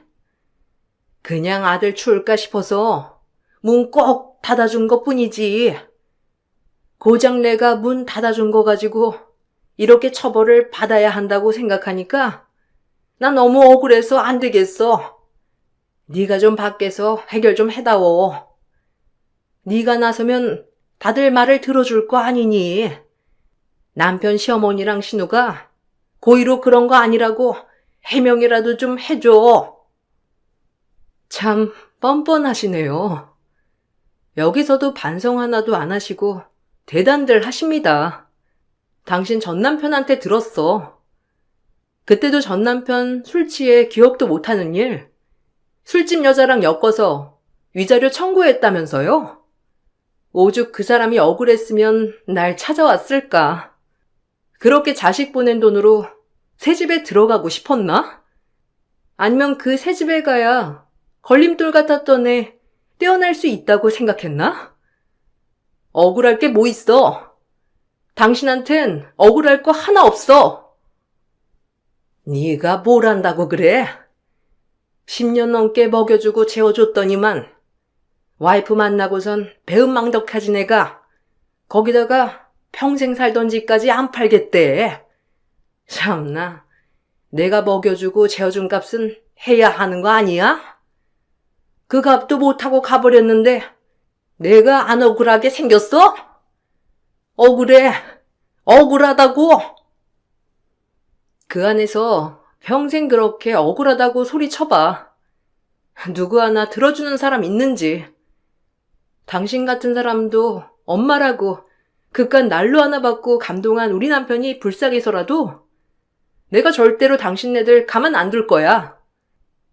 그냥 아들 추울까 싶어서 문 꼭 닫아준 것뿐이지. 고작 내가 문 닫아준 거 가지고 이렇게 처벌을 받아야 한다고 생각하니까 나 너무 억울해서 안 되겠어. 네가 좀 밖에서 해결 좀 해다오. 네가 나서면 다들 말을 들어줄 거 아니니. 남편 시어머니랑 신우가 고의로 그런 거 아니라고 해명이라도 좀 해줘. 참 뻔뻔하시네요. 여기서도 반성 하나도 안 하시고 대단들 하십니다. 당신 전남편한테 들었어. 그때도 전남편 술 취해 기억도 못하는 일, 술집 여자랑 엮어서 위자료 청구했다면서요? 오죽 그 사람이 억울했으면 날 찾아왔을까. 그렇게 자식 보낸 돈으로 새 집에 들어가고 싶었나? 아니면 그 새 집에 가야 걸림돌 같았던 애 떼어날 수 있다고 생각했나? 억울할 게 뭐 있어? 당신한텐 억울할 거 하나 없어. 네가 뭘 안다고 그래? 10년 넘게 먹여주고 재워줬더니만 와이프 만나고선 배은망덕하진 애가 거기다가 평생 살던 집까지 안 팔겠대. 참나, 내가 먹여주고 재워준 값은 해야 하는 거 아니야? 그 값도 못하고 가버렸는데 내가 안 억울하게 생겼어? 억울해. 억울하다고. 그 안에서 평생 그렇게 억울하다고 소리쳐봐. 누구 하나 들어주는 사람 있는지. 당신 같은 사람도 엄마라고 그깟 난로 하나 받고 감동한 우리 남편이 불쌍해서라도 내가 절대로 당신네들 가만 안 둘 거야.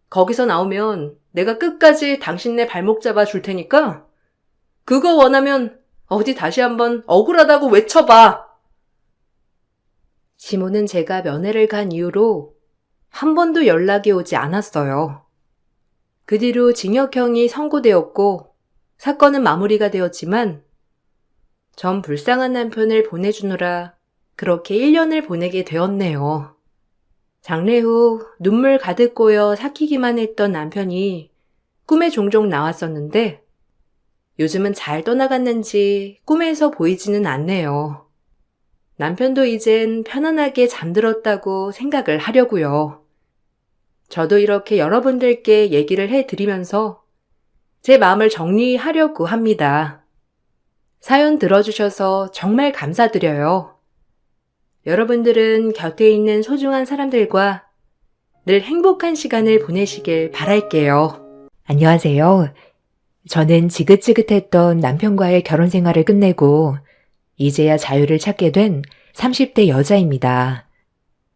거기서 나오면 내가 끝까지 당신네 발목 잡아 줄 테니까 그거 원하면 어디 다시 한번 억울하다고 외쳐봐. 시모는 제가 면회를 간 이후로 한 번도 연락이 오지 않았어요. 그 뒤로 징역형이 선고되었고 사건은 마무리가 되었지만 전 불쌍한 남편을 보내주느라 그렇게 1년을 보내게 되었네요. 장례 후 눈물 가득 고여 삭히기만 했던 남편이 꿈에 종종 나왔었는데 요즘은 잘 떠나갔는지 꿈에서 보이지는 않네요. 남편도 이젠 편안하게 잠들었다고 생각을 하려고요. 저도 이렇게 여러분들께 얘기를 해드리면서 제 마음을 정리하려고 합니다. 사연 들어주셔서 정말 감사드려요. 여러분들은 곁에 있는 소중한 사람들과 늘 행복한 시간을 보내시길 바랄게요. 안녕하세요. 저는 지긋지긋했던 남편과의 결혼 생활을 끝내고 이제야 자유를 찾게 된 30대 여자입니다.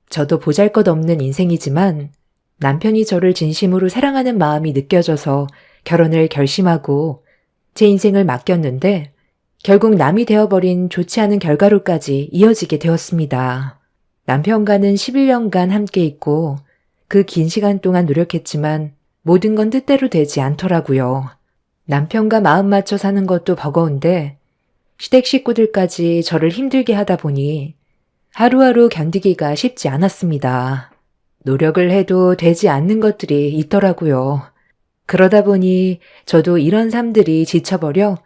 저도 보잘것없는 인생이지만 남편이 저를 진심으로 사랑하는 마음이 느껴져서 결혼을 결심하고 제 인생을 맡겼는데 결국 남이 되어버린 좋지 않은 결과로까지 이어지게 되었습니다. 남편과는 11년간 함께 있고 그 긴 시간 동안 노력했지만 모든 건 뜻대로 되지 않더라고요. 남편과 마음 맞춰 사는 것도 버거운데 시댁 식구들까지 저를 힘들게 하다 보니 하루하루 견디기가 쉽지 않았습니다. 노력을 해도 되지 않는 것들이 있더라고요. 그러다 보니 저도 이런 삶들이 지쳐버려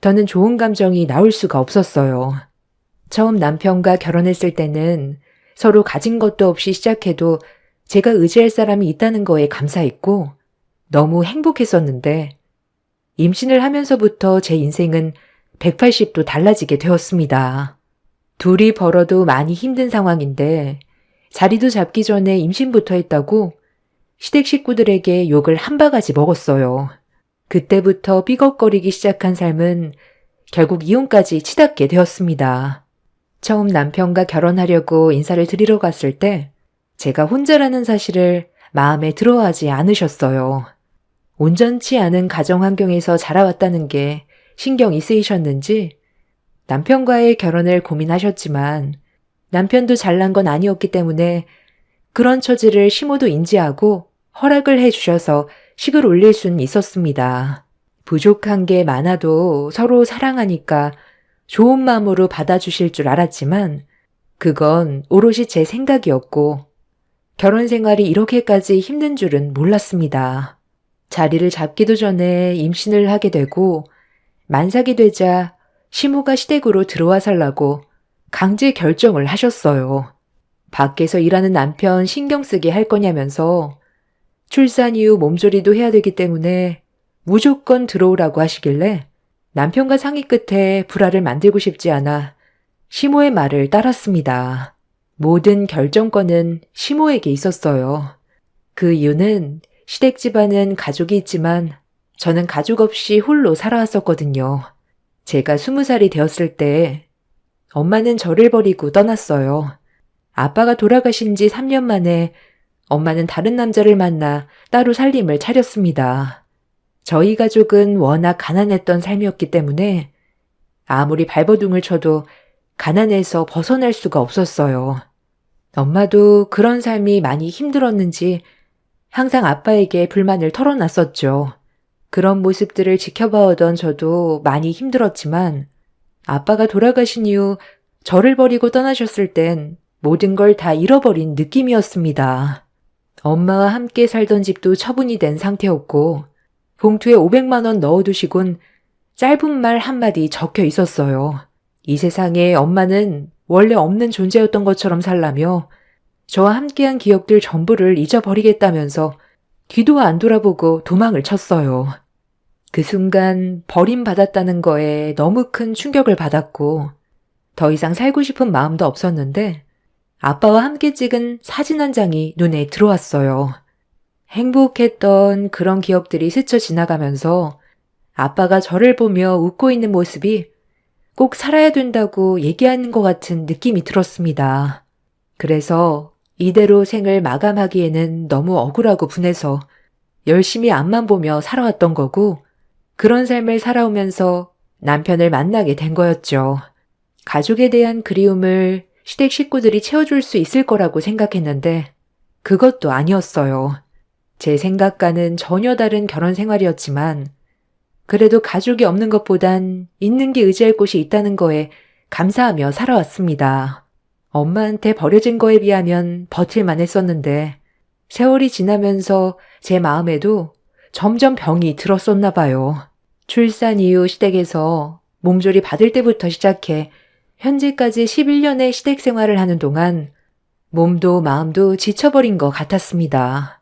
더는 좋은 감정이 나올 수가 없었어요. 처음 남편과 결혼했을 때는 서로 가진 것도 없이 시작해도 제가 의지할 사람이 있다는 거에 감사했고 너무 행복했었는데 임신을 하면서부터 제 인생은 180도 달라지게 되었습니다. 둘이 벌어도 많이 힘든 상황인데 자리도 잡기 전에 임신부터 했다고 시댁 식구들에게 욕을 한 바가지 먹었어요. 그때부터 삐걱거리기 시작한 삶은 결국 이혼까지 치닫게 되었습니다. 처음 남편과 결혼하려고 인사를 드리러 갔을 때 제가 혼자라는 사실을 마음에 들어하지 않으셨어요. 온전치 않은 가정 환경에서 자라왔다는 게 신경이 쓰이셨는지 남편과의 결혼을 고민하셨지만 남편도 잘난 건 아니었기 때문에 그런 처지를 시모도 인지하고 허락을 해주셔서 식을 올릴 수는 있었습니다. 부족한 게 많아도 서로 사랑하니까 좋은 마음으로 받아주실 줄 알았지만 그건 오롯이 제 생각이었고 결혼 생활이 이렇게까지 힘든 줄은 몰랐습니다. 자리를 잡기도 전에 임신을 하게 되고 만삭이 되자 시모가 시댁으로 들어와 살라고 강제 결정을 하셨어요. 밖에서 일하는 남편 신경 쓰게 할 거냐면서 출산 이후 몸조리도 해야 되기 때문에 무조건 들어오라고 하시길래 남편과 상의 끝에 불화를 만들고 싶지 않아 시모의 말을 따랐습니다. 모든 결정권은 시모에게 있었어요. 그 이유는 시댁 집안은 가족이 있지만 저는 가족 없이 홀로 살아왔었거든요. 제가 20살이 되었을 때 엄마는 저를 버리고 떠났어요. 아빠가 돌아가신 지 3년 만에 엄마는 다른 남자를 만나 따로 살림을 차렸습니다. 저희 가족은 워낙 가난했던 삶이었기 때문에 아무리 발버둥을 쳐도 가난에서 벗어날 수가 없었어요. 엄마도 그런 삶이 많이 힘들었는지 항상 아빠에게 불만을 털어놨었죠. 그런 모습들을 지켜봐오던 저도 많이 힘들었지만 아빠가 돌아가신 이후 저를 버리고 떠나셨을 땐 모든 걸 다 잃어버린 느낌이었습니다. 엄마와 함께 살던 집도 처분이 된 상태였고 봉투에 500만 원 넣어두시곤 짧은 말 한마디 적혀 있었어요. 이 세상에 엄마는 원래 없는 존재였던 것처럼 살라며 저와 함께한 기억들 전부를 잊어버리겠다면서 뒤도 안 돌아보고 도망을 쳤어요. 그 순간 버림받았다는 거에 너무 큰 충격을 받았고 더 이상 살고 싶은 마음도 없었는데 아빠와 함께 찍은 사진 한 장이 눈에 들어왔어요. 행복했던 그런 기억들이 스쳐 지나가면서 아빠가 저를 보며 웃고 있는 모습이 꼭 살아야 된다고 얘기하는 것 같은 느낌이 들었습니다. 그래서 이대로 생을 마감하기에는 너무 억울하고 분해서 열심히 앞만 보며 살아왔던 거고 그런 삶을 살아오면서 남편을 만나게 된 거였죠. 가족에 대한 그리움을 시댁 식구들이 채워줄 수 있을 거라고 생각했는데 그것도 아니었어요. 제 생각과는 전혀 다른 결혼 생활이었지만 그래도 가족이 없는 것보단 있는 게 의지할 곳이 있다는 거에 감사하며 살아왔습니다. 엄마한테 버려진 거에 비하면 버틸만 했었는데 세월이 지나면서 제 마음에도 점점 병이 들었었나 봐요. 출산 이후 시댁에서 몸조리 받을 때부터 시작해 현재까지 11년의 시댁 생활을 하는 동안 몸도 마음도 지쳐버린 것 같았습니다.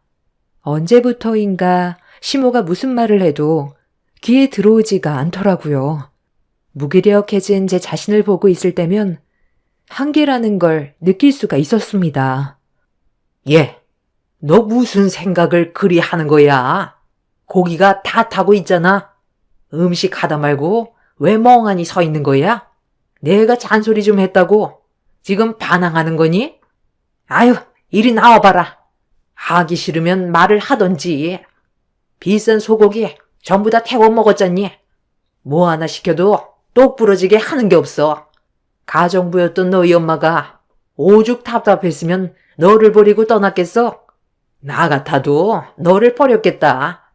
언제부터인가 시모가 무슨 말을 해도 귀에 들어오지가 않더라고요. 무기력해진 제 자신을 보고 있을 때면 한계라는 걸 느낄 수가 있었습니다. 얘, 너 무슨 생각을 그리 하는 거야? 고기가 다 타고 있잖아. 음식 하다 말고 왜 멍하니 서 있는 거야? 내가 잔소리 좀 했다고 지금 반항하는 거니? 아유, 이리 나와봐라. 하기 싫으면 말을 하던지. 비싼 소고기 전부 다 태워 먹었잖니. 뭐 하나 시켜도 똑 부러지게 하는 게 없어. 가정부였던 너희 엄마가 오죽 답답했으면 너를 버리고 떠났겠어? 나 같아도 너를 버렸겠다.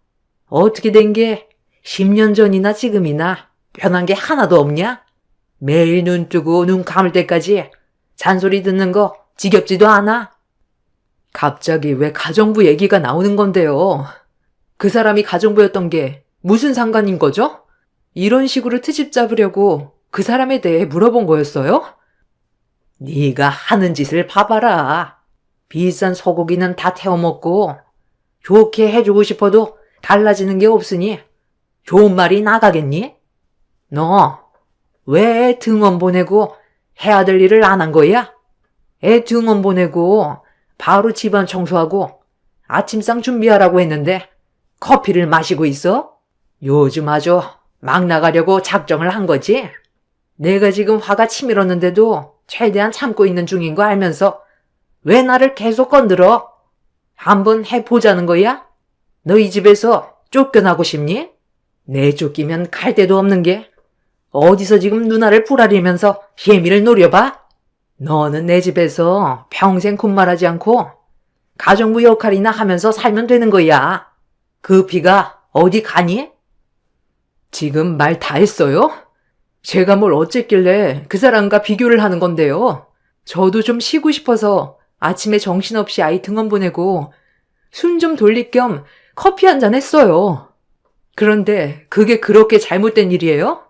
어떻게 된 게 10년 전이나 지금이나 변한 게 하나도 없냐? 매일 눈 뜨고 눈 감을 때까지 잔소리 듣는 거 지겹지도 않아? 갑자기 왜 가정부 얘기가 나오는 건데요? 그 사람이 가정부였던 게 무슨 상관인 거죠? 이런 식으로 트집 잡으려고 그 사람에 대해 물어본 거였어요? 네가 하는 짓을 봐봐라. 비싼 소고기는 다 태워 먹고 좋게 해주고 싶어도 달라지는 게 없으니 좋은 말이 나가겠니? 너 왜 등원 보내고 해야 될 일을 안 한 거야? 애 등원 보내고 바로 집안 청소하고 아침상 준비하라고 했는데 커피를 마시고 있어? 요즘 아주 막 나가려고 작정을 한 거지? 내가 지금 화가 치밀었는데도 최대한 참고 있는 중인 거 알면서 왜 나를 계속 건드려? 한번 해보자는 거야? 너희 집에서 쫓겨나고 싶니? 내쫓기면 갈 데도 없는 게 어디서 지금 누나를 부라리면서 혜미를 노려봐? 너는 내 집에서 평생 군말하지 않고 가정부 역할이나 하면서 살면 되는 거야. 그 피가 어디 가니? 지금 말 다 했어요? 제가 뭘 어쨌길래 그 사람과 비교를 하는 건데요. 저도 좀 쉬고 싶어서 아침에 정신없이 아이 등원 보내고 숨 좀 돌릴 겸 커피 한 잔 했어요. 그런데 그게 그렇게 잘못된 일이에요?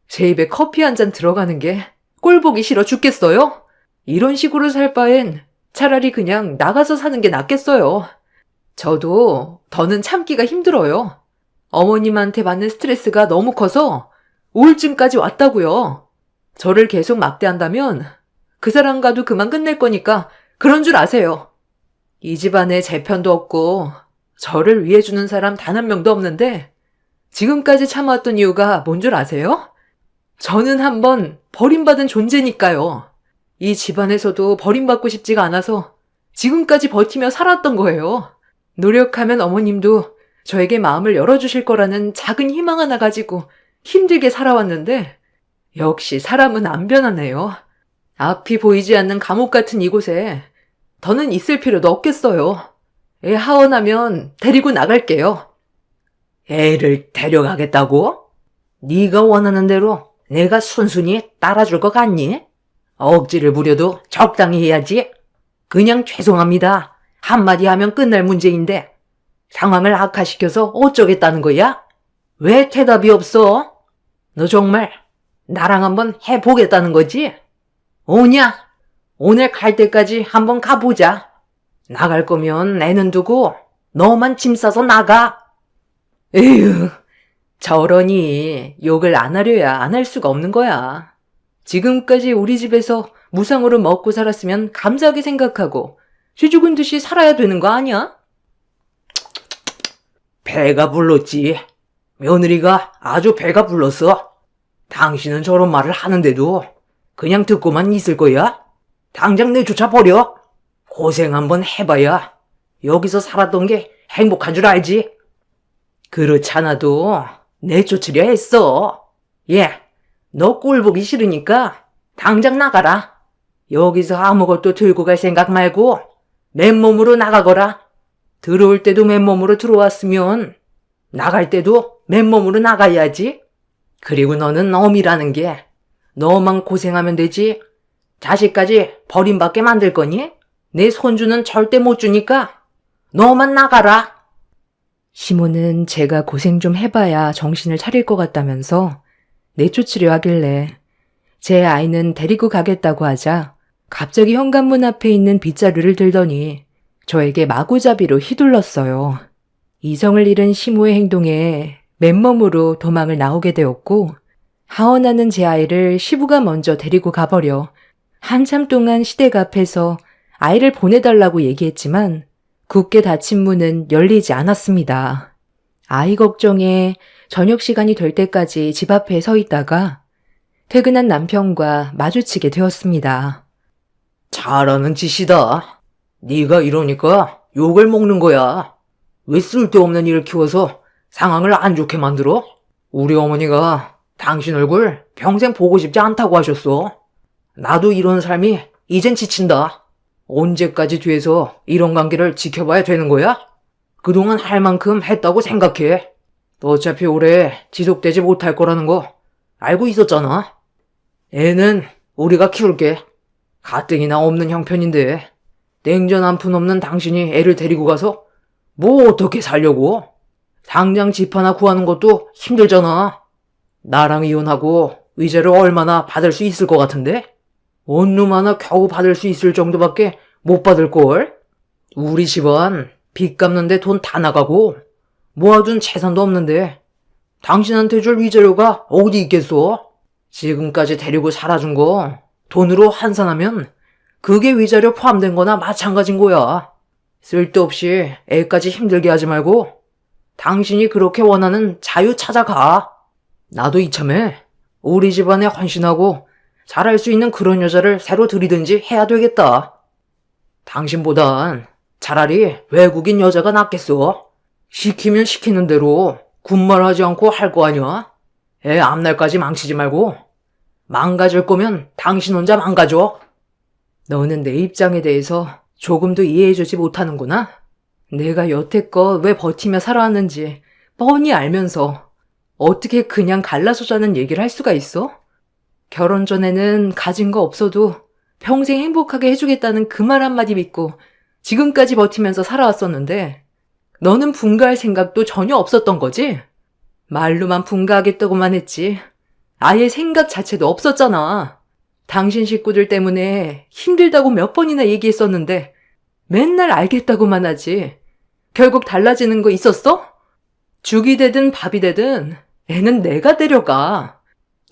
제 입에 커피 한 잔 들어가는 게 꼴 보기 싫어 죽겠어요? 이런 식으로 살 바엔 차라리 그냥 나가서 사는 게 낫겠어요. 저도 더는 참기가 힘들어요. 어머님한테 받는 스트레스가 너무 커서 우울증까지 왔다고요. 저를 계속 막대한다면 그 사람과도 그만 끝낼 거니까 그런 줄 아세요. 이 집안에 제 편도 없고 저를 위해주는 사람 단 한 명도 없는데 지금까지 참아왔던 이유가 뭔 줄 아세요? 저는 한번 버림받은 존재니까요. 이 집안에서도 버림받고 싶지가 않아서 지금까지 버티며 살았던 거예요. 노력하면 어머님도 저에게 마음을 열어주실 거라는 작은 희망 하나 가지고 힘들게 살아왔는데 역시 사람은 안 변하네요. 앞이 보이지 않는 감옥 같은 이곳에 더는 있을 필요도 없겠어요. 애 하원하면 데리고 나갈게요. 애를 데려가겠다고? 네가 원하는 대로 내가 순순히 따라줄 것 같니? 억지를 부려도 적당히 해야지. 그냥 죄송합니다. 한마디 하면 끝날 문제인데 상황을 악화시켜서 어쩌겠다는 거야? 왜 대답이 없어? 너 정말 나랑 한번 해보겠다는 거지? 오냐? 오늘 갈 때까지 한번 가보자. 나갈 거면 애는 두고 너만 짐 싸서 나가. 에휴, 저러니 욕을 안 하려야 안 할 수가 없는 거야. 지금까지 우리 집에서 무상으로 먹고 살았으면 감사하게 생각하고 쥐 죽은 듯이 살아야 되는 거 아니야? 배가 불렀지. 며느리가 아주 배가 불렀어. 당신은 저런 말을 하는데도 그냥 듣고만 있을 거야? 당장 내쫓아 버려. 고생 한번 해봐야 여기서 살았던 게 행복한 줄 알지? 그렇잖아도 내쫓으려 했어. 너 꼴 보기 싫으니까 당장 나가라. 여기서 아무것도 들고 갈 생각 말고 맨몸으로 나가거라. 들어올 때도 맨몸으로 들어왔으면 나갈 때도 맨몸으로 나가야지. 그리고 너는 어미라는 게 너만 고생하면 되지. 자식까지 버림받게 만들 거니? 내 손주는 절대 못 주니까 너만 나가라. 시모는 제가 고생 좀 해봐야 정신을 차릴 것 같다면서 내쫓으려 하길래 제 아이는 데리고 가겠다고 하자 갑자기 현관문 앞에 있는 빗자루를 들더니 저에게 마구잡이로 휘둘렀어요. 이성을 잃은 시모의 행동에 맨몸으로 도망을 나오게 되었고 하원하는 제 아이를 시부가 먼저 데리고 가버려 한참 동안 시댁 앞에서 아이를 보내달라고 얘기했지만 굳게 닫힌 문은 열리지 않았습니다. 아이 걱정에 저녁 시간이 될 때까지 집 앞에 서 있다가 퇴근한 남편과 마주치게 되었습니다. 잘하는 짓이다. 네가 이러니까 욕을 먹는 거야. 왜 쓸데없는 일을 키워서 상황을 안 좋게 만들어? 우리 어머니가 당신 얼굴 평생 보고 싶지 않다고 하셨어. 나도 이런 삶이 이젠 지친다. 언제까지 뒤에서 이런 관계를 지켜봐야 되는 거야? 그동안 할 만큼 했다고 생각해. 어차피 오래 지속되지 못할 거라는 거 알고 있었잖아. 애는 우리가 키울게. 가뜩이나 없는 형편인데 냉전 한 푼 없는 당신이 애를 데리고 가서 뭐 어떻게 살려고? 당장 집 하나 구하는 것도 힘들잖아. 나랑 이혼하고 위자료 얼마나 받을 수 있을 것 같은데? 원룸 하나 겨우 받을 수 있을 정도밖에 못 받을걸? 우리 집안 빚 갚는데 돈 다 나가고 모아둔 재산도 없는데 당신한테 줄 위자료가 어디 있겠어? 지금까지 데리고 살아준 거 돈으로 환산하면 그게 위자료 포함된 거나 마찬가지인 거야. 쓸데없이 애까지 힘들게 하지 말고 당신이 그렇게 원하는 자유 찾아가. 나도 이참에 우리 집안에 헌신하고 잘할 수 있는 그런 여자를 새로 들이든지 해야 되겠다. 당신보단 차라리 외국인 여자가 낫겠어. 시키면 시키는 대로 군말하지 않고 할 거 아니야? 애 앞날까지 망치지 말고 망가질 거면 당신 혼자 망가져. 너는 내 입장에 대해서 조금도 이해해주지 못하는구나. 내가 여태껏 왜 버티며 살아왔는지 뻔히 알면서 어떻게 그냥 갈라서 자는 얘기를 할 수가 있어? 결혼 전에는 가진 거 없어도 평생 행복하게 해주겠다는 그 말 한마디 믿고 지금까지 버티면서 살아왔었는데 너는 분가할 생각도 전혀 없었던 거지? 말로만 분가하겠다고만 했지. 아예 생각 자체도 없었잖아. 당신 식구들 때문에 힘들다고 몇 번이나 얘기했었는데 맨날 알겠다고만 하지. 결국 달라지는 거 있었어? 죽이 되든 밥이 되든 애는 내가 데려가.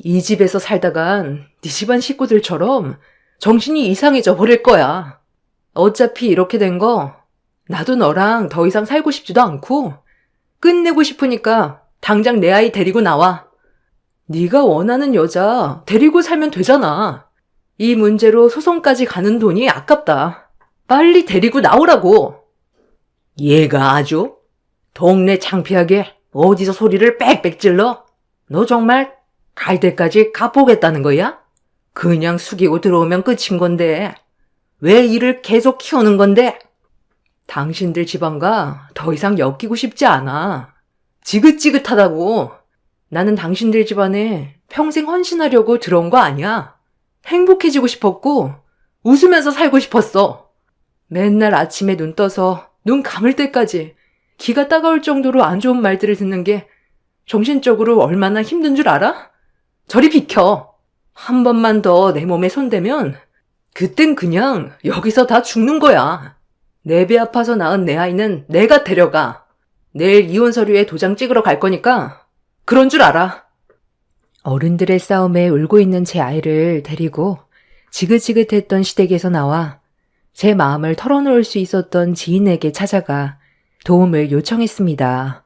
이 집에서 살다간 네 집안 식구들처럼 정신이 이상해져 버릴 거야. 어차피 이렇게 된 거 나도 너랑 더 이상 살고 싶지도 않고 끝내고 싶으니까 당장 내 아이 데리고 나와. 네가 원하는 여자 데리고 살면 되잖아. 이 문제로 소송까지 가는 돈이 아깝다. 빨리 데리고 나오라고. 얘가 아주 동네 창피하게 어디서 소리를 빽빽 질러? 너 정말 갈 때까지 가보겠다는 거야? 그냥 숙이고 들어오면 끝인 건데 왜 일을 계속 키우는 건데? 당신들 집안과 더 이상 엮이고 싶지 않아. 지긋지긋하다고. 나는 당신들 집안에 평생 헌신하려고 들어온 거 아니야. 행복해지고 싶었고 웃으면서 살고 싶었어. 맨날 아침에 눈 떠서 눈 감을 때까지 기가 따가울 정도로 안 좋은 말들을 듣는 게 정신적으로 얼마나 힘든 줄 알아? 저리 비켜. 한 번만 더 내 몸에 손대면 그땐 그냥 여기서 다 죽는 거야. 내 배 아파서 낳은 내 아이는 내가 데려가. 내일 이혼 서류에 도장 찍으러 갈 거니까 그런 줄 알아. 어른들의 싸움에 울고 있는 제 아이를 데리고 지긋지긋했던 시댁에서 나와 제 마음을 털어놓을 수 있었던 지인에게 찾아가 도움을 요청했습니다.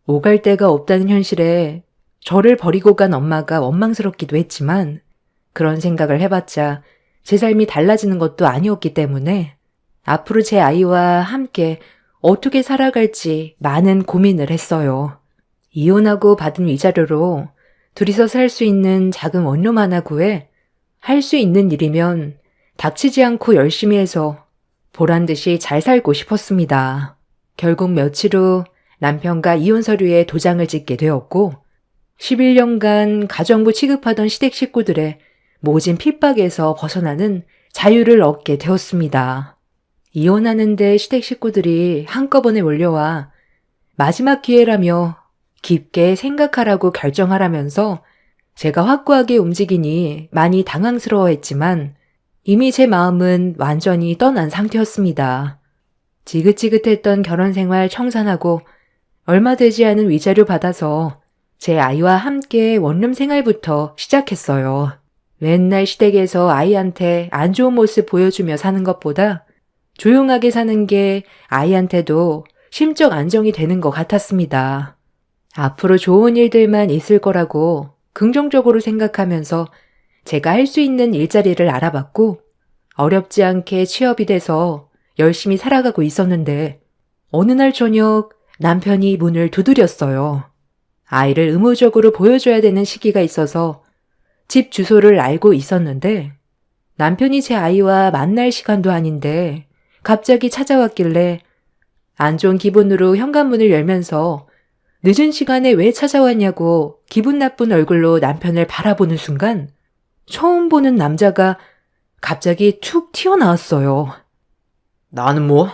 오갈 데가 없다는 현실에 저를 버리고 간 엄마가 원망스럽기도 했지만 그런 생각을 해봤자 제 삶이 달라지는 것도 아니었기 때문에 앞으로 제 아이와 함께 어떻게 살아갈지 많은 고민을 했어요. 이혼하고 받은 위자료로 둘이서 살 수 있는 작은 원룸 하나 구해 할 수 있는 일이면 닥치지 않고 열심히 해서 보란듯이 잘 살고 싶었습니다. 결국 며칠 후 남편과 이혼 서류에 도장을 찍게 되었고 11년간 가정부 취급하던 시댁 식구들의 모진 핍박에서 벗어나는 자유를 얻게 되었습니다. 이혼하는데 시댁 식구들이 한꺼번에 몰려와 마지막 기회라며 깊게 생각하라고 결정하라면서 제가 확고하게 움직이니 많이 당황스러워했지만 이미 제 마음은 완전히 떠난 상태였습니다. 지긋지긋했던 결혼생활 청산하고 얼마 되지 않은 위자료 받아서 제 아이와 함께 원룸 생활부터 시작했어요. 맨날 시댁에서 아이한테 안 좋은 모습 보여주며 사는 것보다 조용하게 사는 게 아이한테도 심적 안정이 되는 것 같았습니다. 앞으로 좋은 일들만 있을 거라고 긍정적으로 생각하면서 제가 할 수 있는 일자리를 알아봤고 어렵지 않게 취업이 돼서 열심히 살아가고 있었는데 어느 날 저녁 남편이 문을 두드렸어요. 아이를 의무적으로 보여줘야 되는 시기가 있어서 집 주소를 알고 있었는데 남편이 제 아이와 만날 시간도 아닌데 갑자기 찾아왔길래 안 좋은 기분으로 현관문을 열면서 늦은 시간에 왜 찾아왔냐고 기분 나쁜 얼굴로 남편을 바라보는 순간 처음 보는 남자가 갑자기 툭 튀어나왔어요. 나는 뭐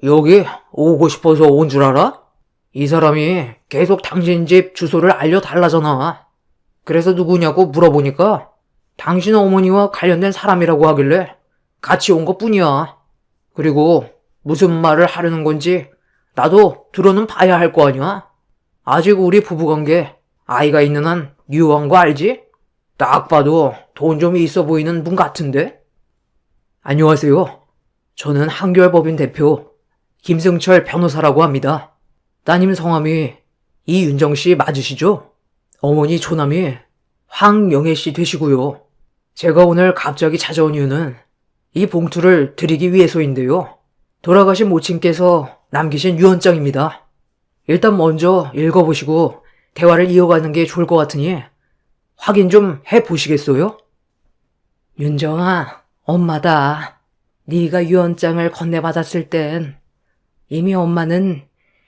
여기 오고 싶어서 온 줄 알아? 이 사람이 계속 당신 집 주소를 알려달라잖아. 그래서 누구냐고 물어보니까 당신 어머니와 관련된 사람이라고 하길래 같이 온 것뿐이야. 그리고 무슨 말을 하려는 건지 나도 들어는 봐야 할 거 아니야. 아직 우리 부부관계 아이가 있는 한 유효한 거 알지? 딱 봐도 돈 좀 있어 보이는 분 같은데? 안녕하세요. 저는 한결법인 대표 김승철 변호사라고 합니다. 따님 성함이 이윤정 씨 맞으시죠? 어머니 조남이 황영애 씨 되시고요. 제가 오늘 갑자기 찾아온 이유는 이 봉투를 드리기 위해서인데요. 돌아가신 모친께서 남기신 유언장입니다. 일단 먼저 읽어보시고 대화를 이어가는 게 좋을 것 같으니 확인 좀 해보시겠어요? 윤정아, 엄마다. 네가 유언장을 건네받았을 땐 이미 엄마는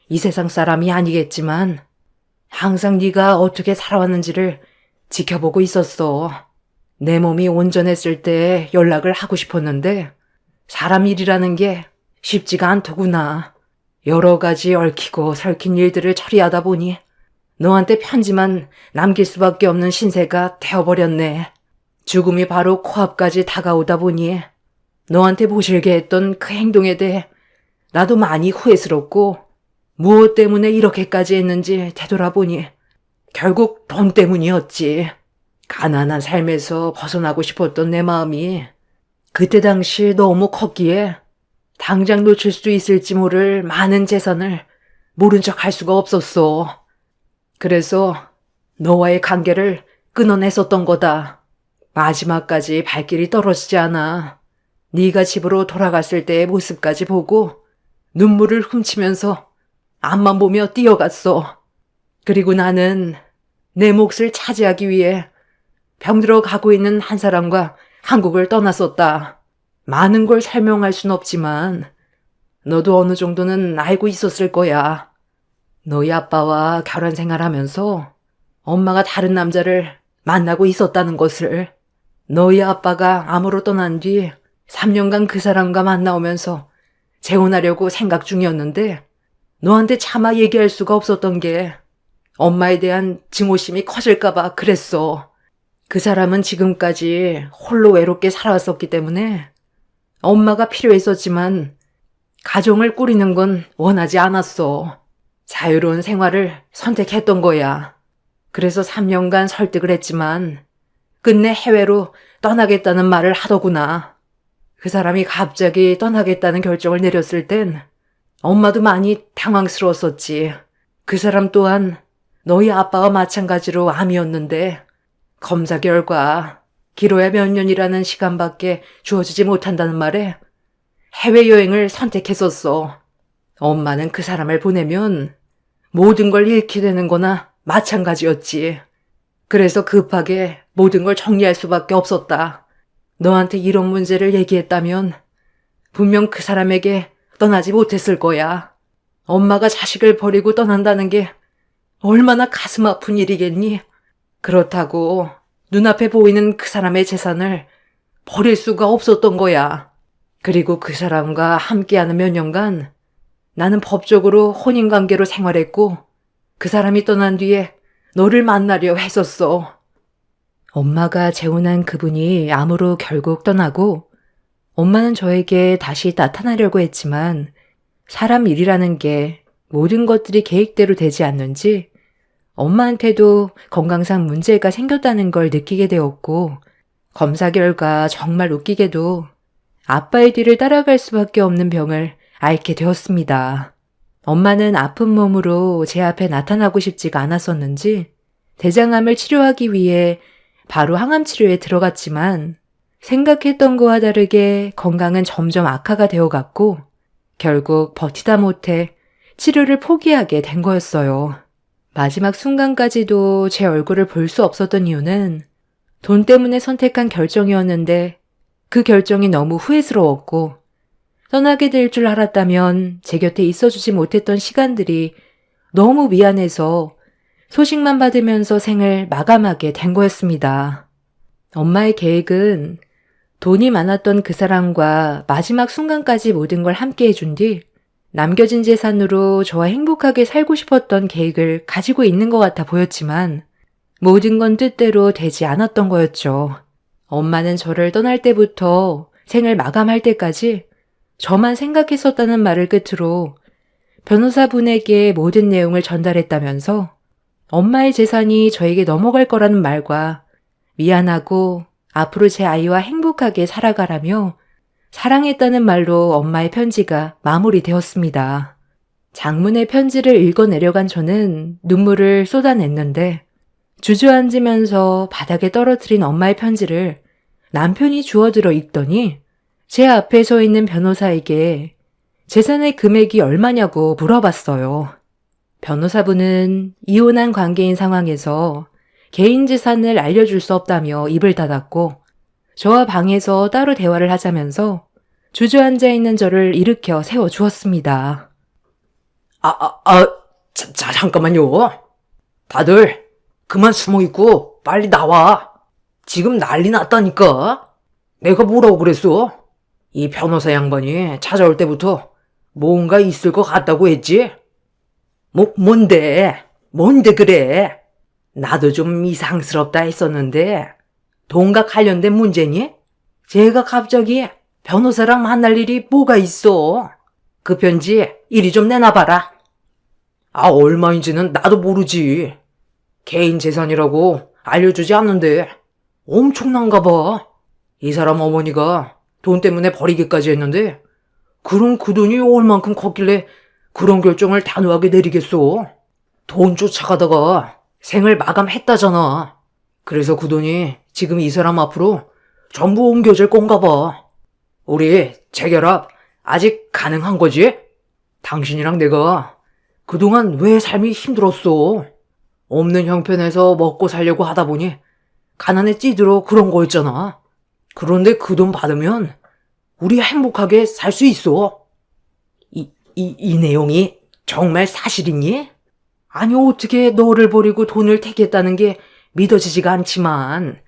이 세상 사람이 아니겠지만 항상 네가 어떻게 살아왔는지를 지켜보고 있었어. 내 몸이 온전했을 때 연락을 하고 싶었는데 사람 일이라는 게 쉽지가 않더구나. 여러 가지 얽히고 설킨 일들을 처리하다 보니 너한테 편지만 남길 수밖에 없는 신세가 되어버렸네. 죽음이 바로 코앞까지 다가오다 보니 너한테 모실게 했던 그 행동에 대해 나도 많이 후회스럽고 무엇 때문에 이렇게까지 했는지 되돌아보니 결국 돈 때문이었지. 가난한 삶에서 벗어나고 싶었던 내 마음이 그때 당시 너무 컸기에 당장 놓칠 수 있을지 모를 많은 재산을 모른 척 할 수가 없었어. 그래서 너와의 관계를 끊어냈었던 거다. 마지막까지 발길이 떨어지지 않아. 네가 집으로 돌아갔을 때의 모습까지 보고 눈물을 훔치면서 앞만 보며 뛰어갔어. 그리고 나는 내 몫을 차지하기 위해 병들어 가고 있는 한 사람과 한국을 떠났었다. 많은 걸 설명할 순 없지만 너도 어느 정도는 알고 있었을 거야. 너희 아빠와 결혼 생활하면서 엄마가 다른 남자를 만나고 있었다는 것을. 너희 아빠가 암으로 떠난 뒤 3년간 그 사람과 만나오면서 재혼하려고 생각 중이었는데 너한테 차마 얘기할 수가 없었던 게 엄마에 대한 증오심이 커질까봐 그랬어. 그 사람은 지금까지 홀로 외롭게 살아왔었기 때문에 엄마가 필요했었지만 가정을 꾸리는 건 원하지 않았어. 자유로운 생활을 선택했던 거야. 그래서 3년간 설득을 했지만 끝내 해외로 떠나겠다는 말을 하더구나. 그 사람이 갑자기 떠나겠다는 결정을 내렸을 땐 엄마도 많이 당황스러웠었지. 그 사람 또한 너희 아빠와 마찬가지로 암이었는데 검사 결과 길어야 몇 년이라는 시간밖에 주어지지 못한다는 말에 해외여행을 선택했었어. 엄마는 그 사람을 보내면 모든 걸 잃게 되는 거나 마찬가지였지. 그래서 급하게 모든 걸 정리할 수밖에 없었다. 너한테 이런 문제를 얘기했다면 분명 그 사람에게 떠나지 못했을 거야. 엄마가 자식을 버리고 떠난다는 게 얼마나 가슴 아픈 일이겠니? 그렇다고 눈앞에 보이는 그 사람의 재산을 버릴 수가 없었던 거야. 그리고 그 사람과 함께하는 몇 년간 나는 법적으로 혼인관계로 생활했고 그 사람이 떠난 뒤에 너를 만나려 했었어. 엄마가 재혼한 그분이 암으로 결국 떠나고 엄마는 저에게 다시 나타나려고 했지만 사람 일이라는 게 모든 것들이 계획대로 되지 않는지 엄마한테도 건강상 문제가 생겼다는 걸 느끼게 되었고 검사 결과 정말 웃기게도 아빠의 뒤를 따라갈 수밖에 없는 병을 앓게 되었습니다. 엄마는 아픈 몸으로 제 앞에 나타나고 싶지가 않았었는지 대장암을 치료하기 위해 바로 항암 치료에 들어갔지만 생각했던 거와 다르게 건강은 점점 악화가 되어갔고 결국 버티다 못해 치료를 포기하게 된 거였어요. 마지막 순간까지도 제 얼굴을 볼 수 없었던 이유는 돈 때문에 선택한 결정이었는데 그 결정이 너무 후회스러웠고 떠나게 될 줄 알았다면 제 곁에 있어주지 못했던 시간들이 너무 미안해서 소식만 받으면서 생을 마감하게 된 거였습니다. 엄마의 계획은 돈이 많았던 그 사람과 마지막 순간까지 모든 걸 함께 해준 뒤 남겨진 재산으로 저와 행복하게 살고 싶었던 계획을 가지고 있는 것 같아 보였지만 모든 건 뜻대로 되지 않았던 거였죠. 엄마는 저를 떠날 때부터 생을 마감할 때까지 저만 생각했었다는 말을 끝으로 변호사분에게 모든 내용을 전달했다면서 엄마의 재산이 저에게 넘어갈 거라는 말과 미안하고 앞으로 제 아이와 행복하게 살아가라며 사랑했다는 말로 엄마의 편지가 마무리되었습니다. 장문의 편지를 읽어내려간 저는 눈물을 쏟아냈는데 주저앉으면서 바닥에 떨어뜨린 엄마의 편지를 남편이 주워들어 읽더니 제 앞에 서 있는 변호사에게 재산의 금액이 얼마냐고 물어봤어요. 변호사분은 이혼한 관계인 상황에서 개인 재산을 알려줄 수 없다며 입을 닫았고 저와 방에서 따로 대화를 하자면서 주저앉아 있는 저를 일으켜 세워주었습니다. 잠깐만요. 다들 그만 숨어 있고 빨리 나와. 지금 난리 났다니까. 내가 뭐라고 그랬어? 이 변호사 양반이 찾아올 때부터 뭔가 있을 것 같다고 했지? 뭔데? 뭔데 그래? 나도 좀 이상스럽다 했었는데 돈과 관련된 문제니? 제가 갑자기 변호사랑 만날 일이 뭐가 있어? 그 편지 이리 좀 내놔봐라. 얼마인지는 나도 모르지. 개인 재산이라고 알려주지 않는데 엄청난가 봐. 이 사람 어머니가 돈 때문에 버리기까지 했는데 그럼 그 돈이 얼만큼 컸길래 그런 결정을 단호하게 내리겠어. 돈 쫓아가다가 생을 마감했다잖아. 그래서 그 돈이 지금 이 사람 앞으로 전부 옮겨질 건가 봐. 우리 재결합 아직 가능한 거지? 당신이랑 내가 그동안 왜 삶이 힘들었어? 없는 형편에서 먹고 살려고 하다 보니 가난에 찌들어 그런 거였잖아. 그런데 그 돈 받으면 우리 행복하게 살 수 있어. 이 내용이 정말 사실이니? 아니 어떻게 너를 버리고 돈을 택했다는 게 믿어지지가 않지만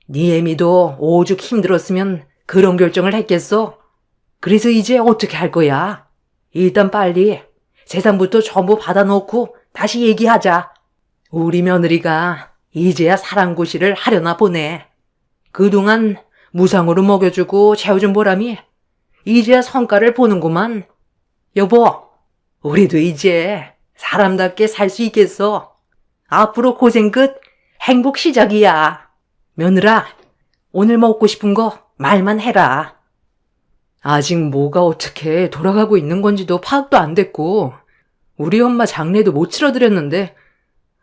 네 애미도 오죽 힘들었으면 그런 결정을 했겠어? 그래서 이제 어떻게 할 거야? 일단 빨리 재산부터 전부 받아놓고 다시 얘기하자. 우리 며느리가 이제야 사랑고시를 하려나 보네. 그동안 무상으로 먹여주고 재워준 보람이 이제야 성과를 보는구만. 여보, 우리도 이제 사람답게 살 수 있겠어. 앞으로 고생 끝, 행복 시작이야. 며느라, 오늘 먹고 싶은 거 말만 해라. 아직 뭐가 어떻게 돌아가고 있는 건지도 파악도 안 됐고 우리 엄마 장례도 못 치러드렸는데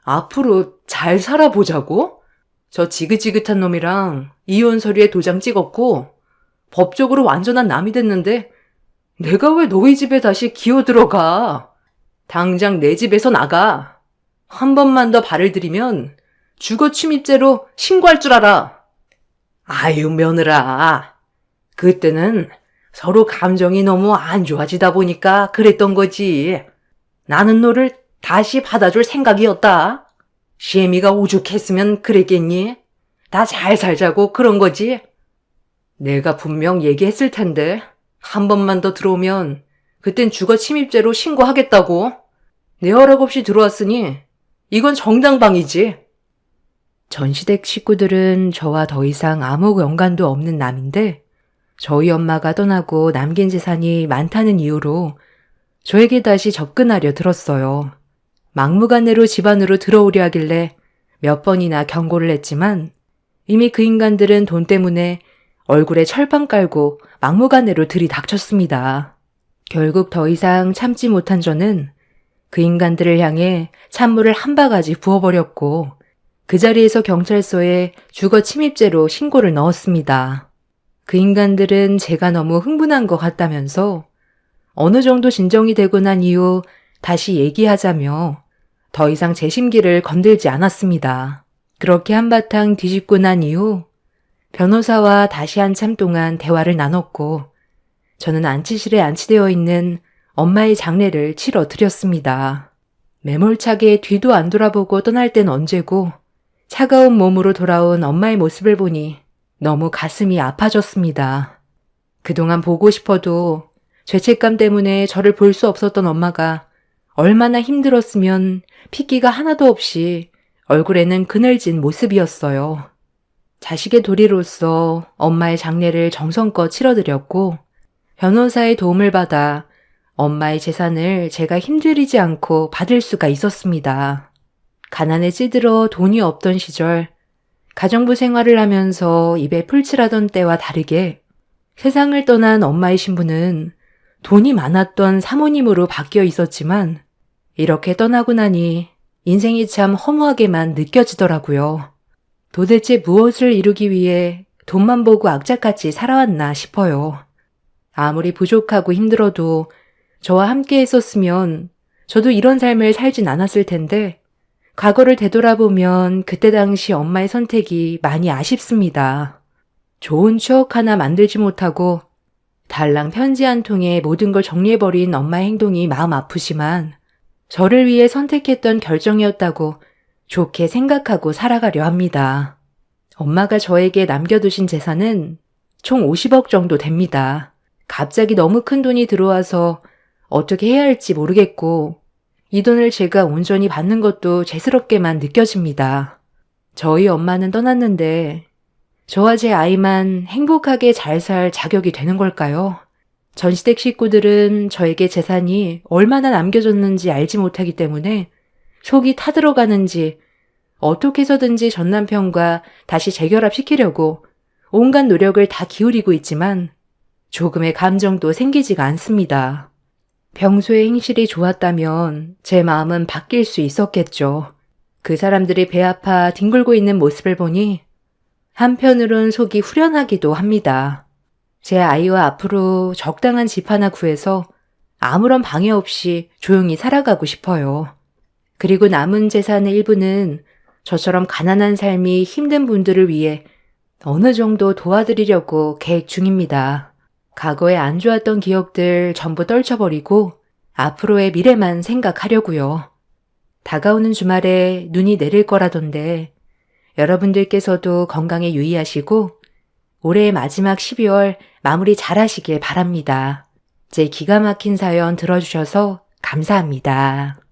앞으로 잘 살아보자고? 저 지긋지긋한 놈이랑 이혼 서류에 도장 찍었고 법적으로 완전한 남이 됐는데 내가 왜 너희 집에 다시 기어 들어가? 당장 내 집에서 나가. 한 번만 더 발을 들이면 주거 침입죄로 신고할 줄 알아. 아유 며느라, 그때는 서로 감정이 너무 안 좋아지다 보니까 그랬던 거지. 나는 너를 다시 받아줄 생각이었다. 시애미가 오죽했으면 그랬겠니? 다 잘 살자고 그런 거지. 내가 분명 얘기했을 텐데 한 번만 더 들어오면 그땐 주거 침입죄로 신고하겠다고. 내 허락 없이 들어왔으니 이건 정당방위지. 전시댁 식구들은 저와 더 이상 아무 연관도 없는 남인데 저희 엄마가 떠나고 남긴 재산이 많다는 이유로 저에게 다시 접근하려 들었어요. 막무가내로 집안으로 들어오려 하길래 몇 번이나 경고를 했지만 이미 그 인간들은 돈 때문에 얼굴에 철판 깔고 막무가내로 들이닥쳤습니다. 결국 더 이상 참지 못한 저는 그 인간들을 향해 찬물을 한 바가지 부어버렸고 그 자리에서 경찰서에 주거 침입죄로 신고를 넣었습니다. 그 인간들은 제가 너무 흥분한 것 같다면서 어느 정도 진정이 되고 난 이후 다시 얘기하자며 더 이상 제 심기를 건들지 않았습니다. 그렇게 한바탕 뒤집고 난 이후 변호사와 다시 한참 동안 대화를 나눴고 저는 안치실에 안치되어 있는 엄마의 장례를 치러 드렸습니다. 매몰차게 뒤도 안 돌아보고 떠날 땐 언제고 차가운 몸으로 돌아온 엄마의 모습을 보니 너무 가슴이 아파졌습니다. 그동안 보고 싶어도 죄책감 때문에 저를 볼 수 없었던 엄마가 얼마나 힘들었으면 핏기가 하나도 없이 얼굴에는 그늘진 모습이었어요. 자식의 도리로서 엄마의 장례를 정성껏 치러드렸고 변호사의 도움을 받아 엄마의 재산을 제가 힘들이지 않고 받을 수가 있었습니다. 가난에 찌들어 돈이 없던 시절 가정부 생활을 하면서 입에 풀칠하던 때와 다르게 세상을 떠난 엄마의 신분은 돈이 많았던 사모님으로 바뀌어 있었지만 이렇게 떠나고 나니 인생이 참 허무하게만 느껴지더라고요. 도대체 무엇을 이루기 위해 돈만 보고 악착같이 살아왔나 싶어요. 아무리 부족하고 힘들어도 저와 함께 했었으면 저도 이런 삶을 살진 않았을 텐데 과거를 되돌아보면 그때 당시 엄마의 선택이 많이 아쉽습니다. 좋은 추억 하나 만들지 못하고 달랑 편지 한 통에 모든 걸 정리해버린 엄마의 행동이 마음 아프지만 저를 위해 선택했던 결정이었다고 좋게 생각하고 살아가려 합니다. 엄마가 저에게 남겨두신 재산은 총 50억 정도 됩니다. 갑자기 너무 큰 돈이 들어와서 어떻게 해야 할지 모르겠고 이 돈을 제가 온전히 받는 것도 죄스럽게만 느껴집니다. 저희 엄마는 떠났는데 저와 제 아이만 행복하게 잘 살 자격이 되는 걸까요? 전시댁 식구들은 저에게 재산이 얼마나 남겨졌는지 알지 못하기 때문에 속이 타들어가는지 어떻게 해서든지 전 남편과 다시 재결합시키려고 온갖 노력을 다 기울이고 있지만 조금의 감정도 생기지가 않습니다. 평소에 행실이 좋았다면 제 마음은 바뀔 수 있었겠죠. 그 사람들이 배 아파 뒹굴고 있는 모습을 보니 한편으론 속이 후련하기도 합니다. 제 아이와 앞으로 적당한 집 하나 구해서 아무런 방해 없이 조용히 살아가고 싶어요. 그리고 남은 재산의 일부는 저처럼 가난한 삶이 힘든 분들을 위해 어느 정도 도와드리려고 계획 중입니다. 과거에 안 좋았던 기억들 전부 떨쳐버리고 앞으로의 미래만 생각하려고요. 다가오는 주말에 눈이 내릴 거라던데 여러분들께서도 건강에 유의하시고 올해의 마지막 12월 마무리 잘 하시길 바랍니다. 제 기가 막힌 사연 들어주셔서 감사합니다.